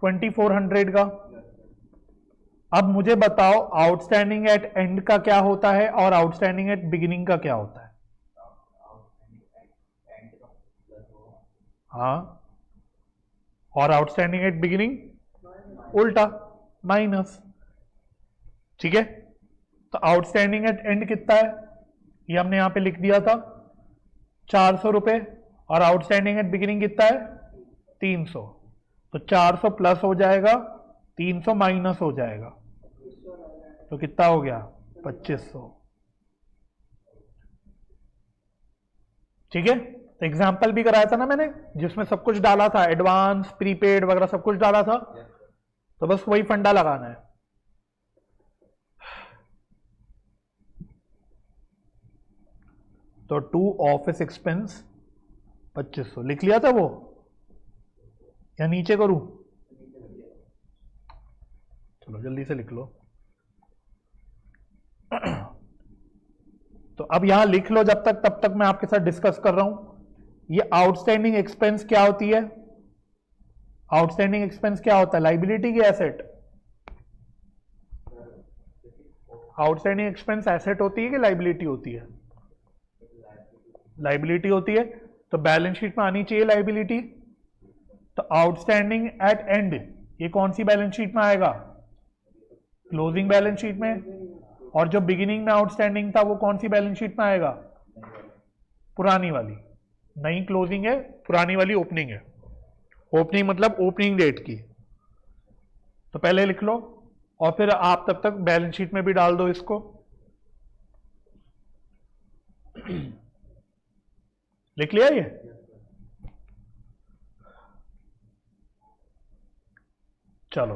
2400 का। अब मुझे बताओ आउटस्टैंडिंग एट एंड का क्या होता है और आउटस्टैंडिंग एट बिगिनिंग का क्या होता है। हाँ, और आउटस्टैंडिंग एट बिगिनिंग उल्टा माइनस, ठीक है। तो आउटस्टैंडिंग एट एंड कितना है, ये हमने यहां पे लिख दिया था 400 रुपए, और आउटस्टैंडिंग एट बिगिनिंग कितना है 300। तो 400 प्लस हो जाएगा, 300 माइनस हो जाएगा, तो कितना हो गया 2500, ठीक है। तो एग्जाम्पल भी कराया था ना मैंने, जिसमें सब कुछ डाला था, एडवांस प्रीपेड वगैरह सब कुछ डाला था, तो बस वही फंडा लगाना है। तो टू ऑफिस एक्सपेंस 2500 लिख लिया था वो, या नीचे करूं, चलो जल्दी से लिख लो। तो अब यहां लिख लो जब तक, तब तक मैं आपके साथ डिस्कस कर रहा हूं। ये आउटस्टैंडिंग एक्सपेंस क्या होती है, आउटस्टैंडिंग एक्सपेंस क्या होता है, लाइबिलिटी की एसेट? आउटस्टैंडिंग एक्सपेंस एसेट होती है कि लाइबिलिटी होती है? लाइबिलिटी होती है, तो बैलेंस शीट में आनी चाहिए लाइबिलिटी। तो आउटस्टैंडिंग एट एंड ये कौन सी बैलेंस शीट में आएगा? क्लोजिंग बैलेंस शीट में। और जो बिगिनिंग में आउटस्टैंडिंग था वो कौन सी बैलेंस शीट में आएगा? पुरानी वाली। नई क्लोजिंग है, पुरानी वाली ओपनिंग है। ओपनिंग मतलब ओपनिंग डेट की। तो पहले लिख लो और फिर आप तब तक बैलेंस शीट में भी डाल दो इसको। लिख लिया ये? चलो,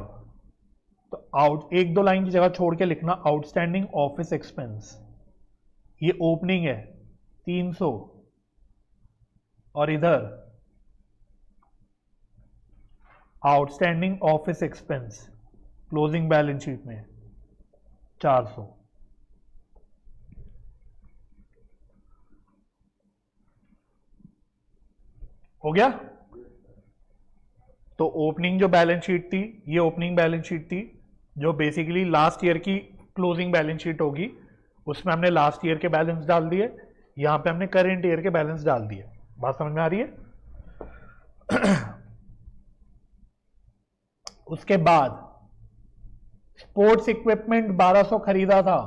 तो आउट एक दो लाइन की जगह छोड़ के लिखना आउटस्टैंडिंग ऑफिस एक्सपेंस। ये ओपनिंग है 300 और इधर outstanding office expense closing balance sheet में 400। हो गया? तो ओपनिंग जो बैलेंस शीट थी, ये ओपनिंग बैलेंस शीट थी जो बेसिकली लास्ट ईयर की क्लोजिंग बैलेंस शीट होगी। उसमें हमने लास्ट ईयर के बैलेंस डाल दिए, यहां पे हमने करेंट ईयर के बैलेंस डाल दिए। बात समझ में आ रही है? उसके बाद स्पोर्ट्स इक्विपमेंट 1200 खरीदा था,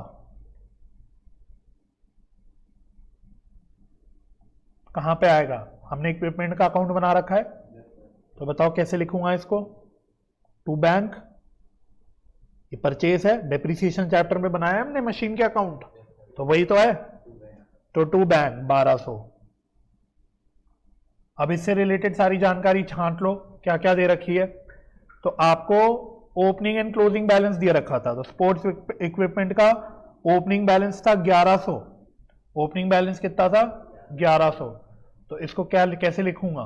कहां पे आएगा? हमने इक्विपमेंट का अकाउंट बना रखा है, तो बताओ कैसे लिखूंगा इसको? टू बैंक, ये परचेज है, डेप्रिसिएशन चैप्टर में बनाया हमने मशीन के अकाउंट, तो वही तो है। तो टू बैंक 1200। अब इससे रिलेटेड सारी जानकारी छांट लो, क्या क्या दे रखी है। तो आपको ओपनिंग एंड क्लोजिंग बैलेंस दिया रखा था, तो स्पोर्ट्स इक्विपमेंट का ओपनिंग बैलेंस था 1100। ओपनिंग बैलेंस कितना था? 1100। तो इसको क्या कैसे लिखूंगा?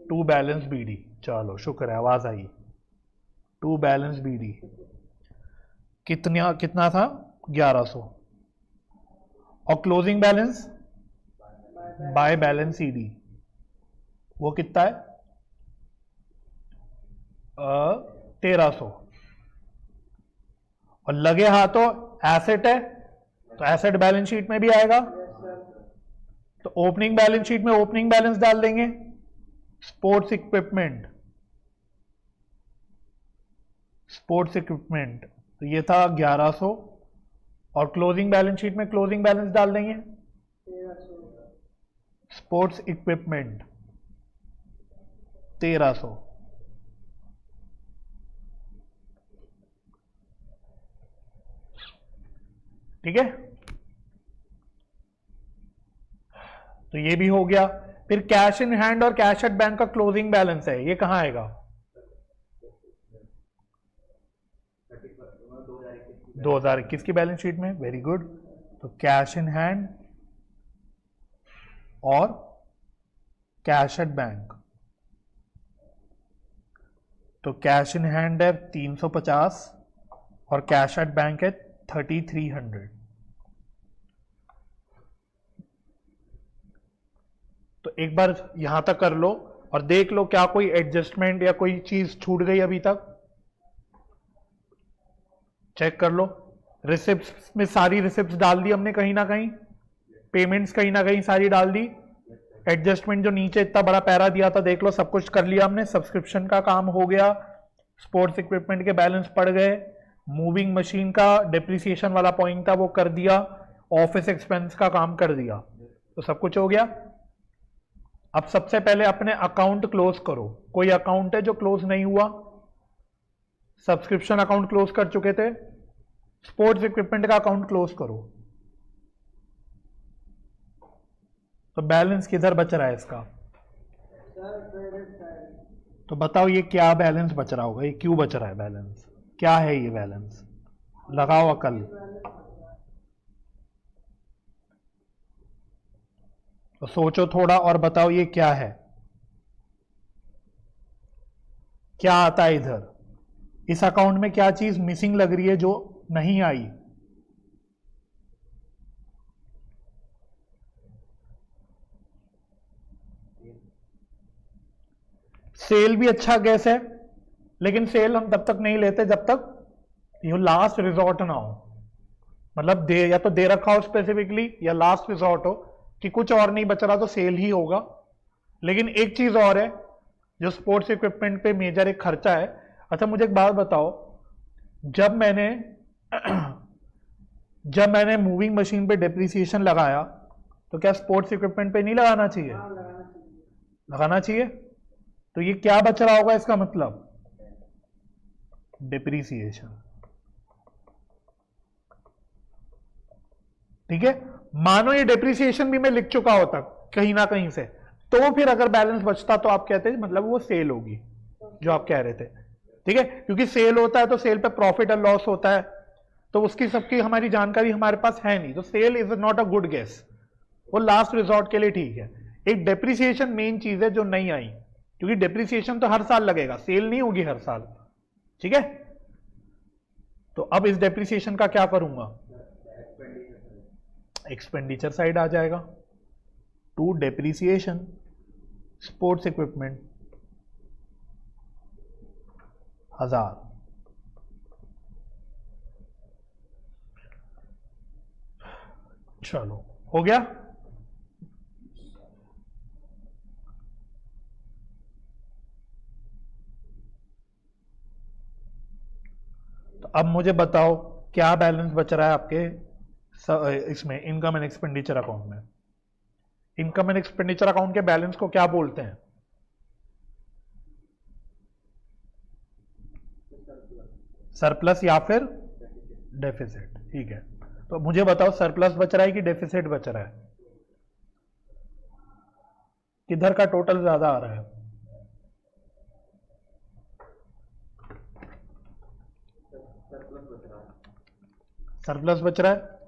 To balance BD. चलो शुक्र है, आवाज आई। टू बैलेंस बीडी कितना था? 1100। और closing balance by balance ED वो कितना है? 1300। और लगे हाथों एसेट है, तो एसेट बैलेंस शीट में भी आएगा। तो ओपनिंग बैलेंस शीट में ओपनिंग बैलेंस डाल देंगे, स्पोर्ट्स इक्विपमेंट, स्पोर्ट्स इक्विपमेंट, तो ये था 1100। और क्लोजिंग बैलेंस शीट में क्लोजिंग बैलेंस डाल देंगे, स्पोर्ट्स इक्विपमेंट 1300। ठीक है, तो ये भी हो गया। फिर कैश इन हैंड और कैश एट बैंक का क्लोजिंग बैलेंस है, ये कहां आएगा? 2021 की बैलेंस शीट में। Very good. तो कैश इन हैंड और कैश एट बैंक, तो कैश इन हैंड है 350 और कैश एट बैंक है 3300। तो एक बार यहां तक कर लो और देख लो क्या कोई एडजस्टमेंट या कोई चीज छूट गई अभी तक। चेक कर लो। रिसिप्ट्स में सारी रिसिप्ट्स डाल दी हमने कहीं ना कहीं, पेमेंट्स कहीं ना कहीं सारी डाल दी। एडजस्टमेंट जो नीचे इतना बड़ा पैरा दिया था देख लो, सब कुछ कर लिया हमने। सब्सक्रिप्शन का काम हो गया, स्पोर्ट्स इक्विपमेंट के बैलेंस पड़ गए, मूविंग मशीन का डेप्रिसिएशन वाला पॉइंट था वो कर दिया, ऑफिस एक्सपेंस का काम कर दिया, तो सब कुछ हो गया। अब सबसे पहले अपने अकाउंट क्लोज करो। कोई अकाउंट है जो क्लोज नहीं हुआ? सब्सक्रिप्शन अकाउंट क्लोज कर चुके थे, स्पोर्ट्स इक्विपमेंट का अकाउंट क्लोज करो। तो बैलेंस किधर बच रहा है इसका? तो बताओ ये क्या बैलेंस बच रहा होगा? ये क्यों बच रहा है बैलेंस? क्या है ये बैलेंस? लगाओ अकल। तो सोचो थोड़ा और बताओ ये क्या है? क्या आता है इधर? इस अकाउंट में क्या चीज मिसिंग लग रही है जो नहीं आई? सेल भी अच्छा गैस है, लेकिन सेल हम तब तक नहीं लेते जब तक ये लास्ट रिजॉर्ट ना हो, मतलब दे या तो दे रखा हो स्पेसिफिकली या लास्ट रिजॉर्ट हो कि कुछ और नहीं बच रहा तो सेल ही होगा। लेकिन एक चीज और है जो स्पोर्ट्स इक्विपमेंट पे मेजर एक खर्चा है। अच्छा मुझे एक बात बताओ, जब मैंने मूविंग मशीन पे डेप्रिसिएशन लगाया तो क्या स्पोर्ट्स इक्विपमेंट पे नहीं लगाना चाहिए? लगाना चाहिए। तो ये क्या बच रहा होगा इसका मतलब? डेप्रिसिएशन। ठीक है, मानो ये डेप्रिसिएशन भी मैं लिख चुका होता कहीं ना कहीं से, तो फिर अगर बैलेंस बचता तो आप कहते हैं मतलब वो सेल होगी, जो आप कह रहे थे। ठीक है, क्योंकि सेल होता है तो सेल पे प्रॉफिट और लॉस होता है, तो उसकी सबकी हमारी जानकारी हमारे पास है नहीं, तो sale is not a good guess, वो लास्ट रिजॉर्ट के लिए ठीक है। एक डेप्रिसिएशन मेन चीज है जो नहीं आई, क्योंकि डेप्रिसिएशन तो हर साल लगेगा, सेल नहीं होगी हर साल। ठीक है, तो अब इस डेप्रिसिएशन का क्या करूंगा? एक्सपेंडिचर साइड आ जाएगा, टू डेप्रिसिएशन स्पोर्ट्स इक्विपमेंट 1000। चलो हो गया। तो अब मुझे बताओ क्या बैलेंस बच रहा है आपके इसमें इनकम एंड एक्सपेंडिचर अकाउंट में? इनकम एंड एक्सपेंडिचर अकाउंट के बैलेंस को क्या बोलते हैं? सरप्लस या फिर डेफिसिट। ठीक है, तो मुझे बताओ सरप्लस बच रहा है कि डेफिसिट बच रहा है? किधर का टोटल ज्यादा आ रहा है? सरप्लस बच रहा है।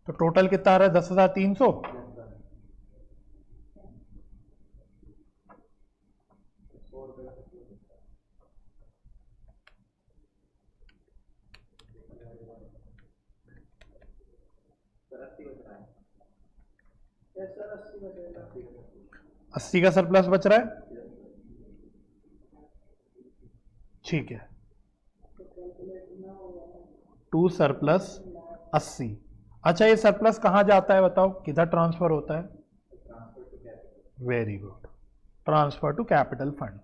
तो टोटल कितना आ रहा है? 10,300। अस्सी का सरप्लस बच रहा है। ठीक है, टू सरप्लस 80। अच्छा ये सरप्लस कहां जाता है बताओ, किधर ट्रांसफर होता है? Very good, transfer to capital fund.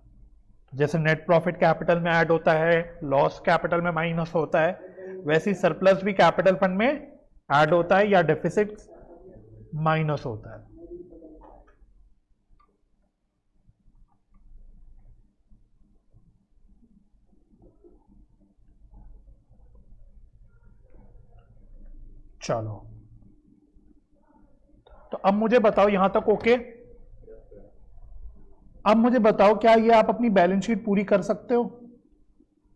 जैसे नेट प्रॉफिट कैपिटल में ऐड होता है, लॉस कैपिटल में माइनस होता है, वैसे ही सरप्लस भी कैपिटल फंड में ऐड होता है या डेफिसिट माइनस होता है। चलो, तो अब मुझे बताओ यहां तक ओके? अब मुझे बताओ क्या ये आप अपनी बैलेंस शीट पूरी कर सकते हो,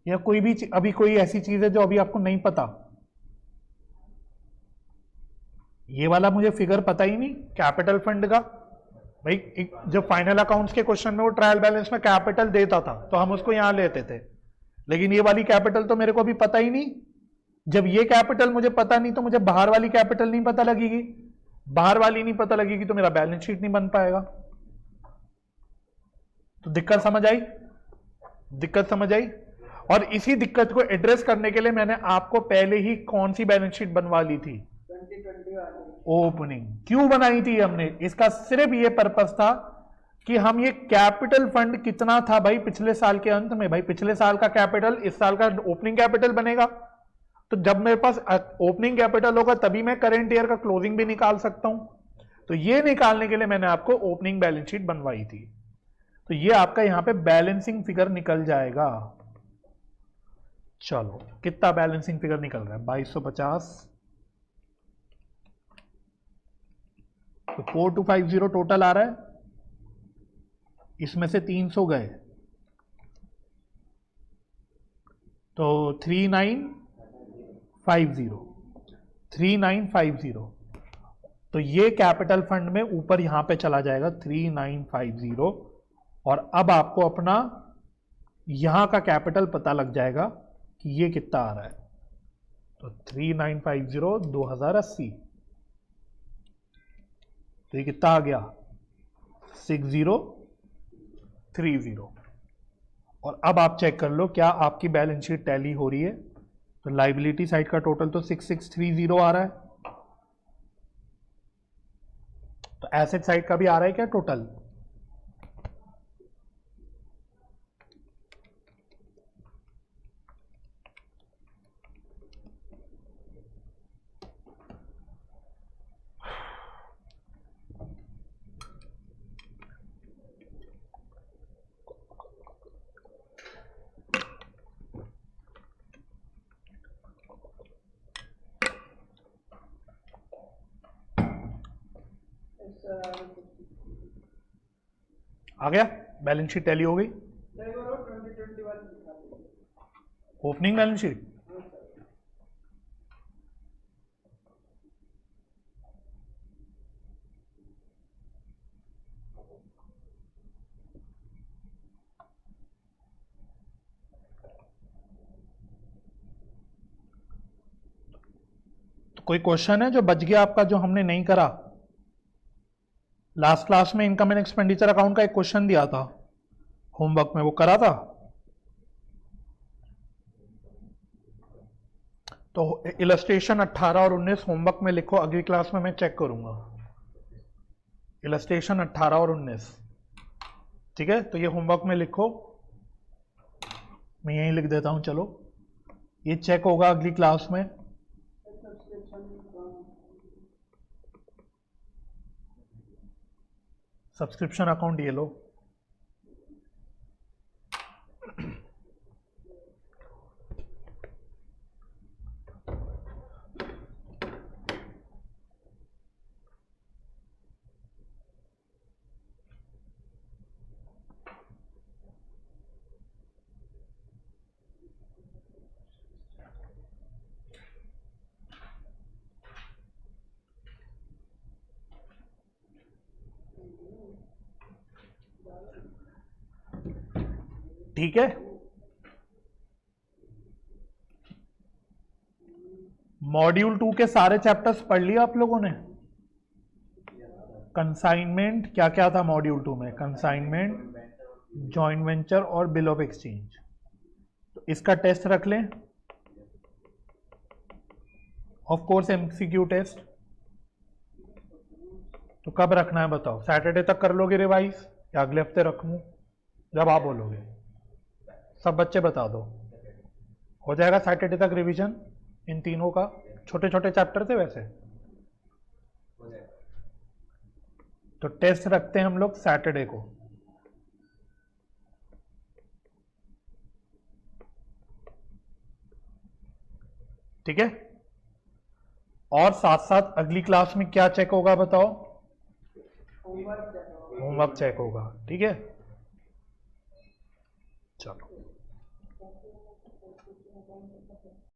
या कोई भी अभी कोई ऐसी चीज है जो अभी आपको नहीं पता? ये वाला मुझे फिगर पता ही नहीं कैपिटल फंड का। भाई जो फाइनल अकाउंट्स के क्वेश्चन में वो ट्रायल बैलेंस में कैपिटल देता था तो हम उसको यहां लेते थे, लेकिन ये वाली कैपिटल तो मेरे को अभी पता ही नहीं। जब ये कैपिटल मुझे पता नहीं तो मुझे बाहर वाली कैपिटल नहीं पता लगेगी, बाहर वाली नहीं पता लगेगी तो मेरा बैलेंस शीट नहीं बन पाएगा। तो दिक्कत समझ आई? दिक्कत समझ आई? और इसी दिक्कत को एड्रेस करने के लिए मैंने आपको पहले ही कौन सी बैलेंस शीट बनवा ली थी? ओपनिंग। क्यों बनाई थी हमने? इसका सिर्फ ये पर्पस था कि हम ये कैपिटल फंड कितना था भाई पिछले साल के अंत में, भाई पिछले साल का कैपिटल इस साल का ओपनिंग कैपिटल बनेगा, तो जब मेरे पास ओपनिंग कैपिटल होगा तभी मैं करंट ईयर का क्लोजिंग भी निकाल सकता हूं। तो ये निकालने के लिए मैंने आपको ओपनिंग बैलेंस शीट बनवाई थी। तो ये आपका यहां पे बैलेंसिंग फिगर निकल जाएगा। चलो कितना बैलेंसिंग फिगर निकल रहा है? 2250। तो 4250 टोटल आ रहा है, इसमें से 300 गए तो 3950। तो ये कैपिटल फंड में ऊपर यहां पे चला जाएगा 3950, और अब आपको अपना यहां का कैपिटल पता लग जाएगा कि ये कितना आ रहा है। तो 3950 2080, तो ये कितना आ गया? 60 6630। और अब आप चेक कर लो क्या आपकी बैलेंस शीट टैली हो रही है। तो लाइबिलिटी साइड का टोटल तो 6630 आ रहा है, तो एसेट साइड का भी आ रहा है क्या टोटल? आ गया, बैलेंस शीट टैली हो गई। ओपनिंग बैलेंस शीट तो कोई क्वेश्चन है जो बच गया आपका, जो हमने नहीं करा? लास्ट क्लास में इनकम एंड एक्सपेंडिचर अकाउंट का एक क्वेश्चन दिया था होमवर्क में, वो करा था? तो इलस्ट्रेशन 18 और 19 होमवर्क में लिखो, अगली क्लास में मैं चेक करूंगा। इलस्ट्रेशन 18 और 19, ठीक है? तो ये होमवर्क में लिखो, मैं यहीं लिख देता हूं। चलो ये चेक होगा अगली क्लास में। सब्सक्रिप्शन अकाउंट ये लो, ठीक है? मॉड्यूल 2 के सारे चैप्टर्स पढ़ लिए आप लोगों ने? कंसाइनमेंट क्या क्या था मॉड्यूल 2 में? कंसाइनमेंट, जॉइंट वेंचर और बिल ऑफ एक्सचेंज। तो इसका टेस्ट रख लें, ऑफ कोर्स एमसीक्यू टेस्ट। तो कब रखना है बताओ? सैटरडे तक कर लोगे रिवाइज या अगले हफ्ते रख लूं? जब आप बोलोगे। सब बच्चे बता दो, हो जाएगा सैटरडे तक रिवीजन इन तीनों का? छोटे छोटे चैप्टर थे वैसे। तो टेस्ट रखते हैं हम लोग सैटरडे को। ठीक है? और साथ साथ अगली क्लास में क्या चेक होगा बताओ? होमवर्क चेक होगा। ठीक है, चलो।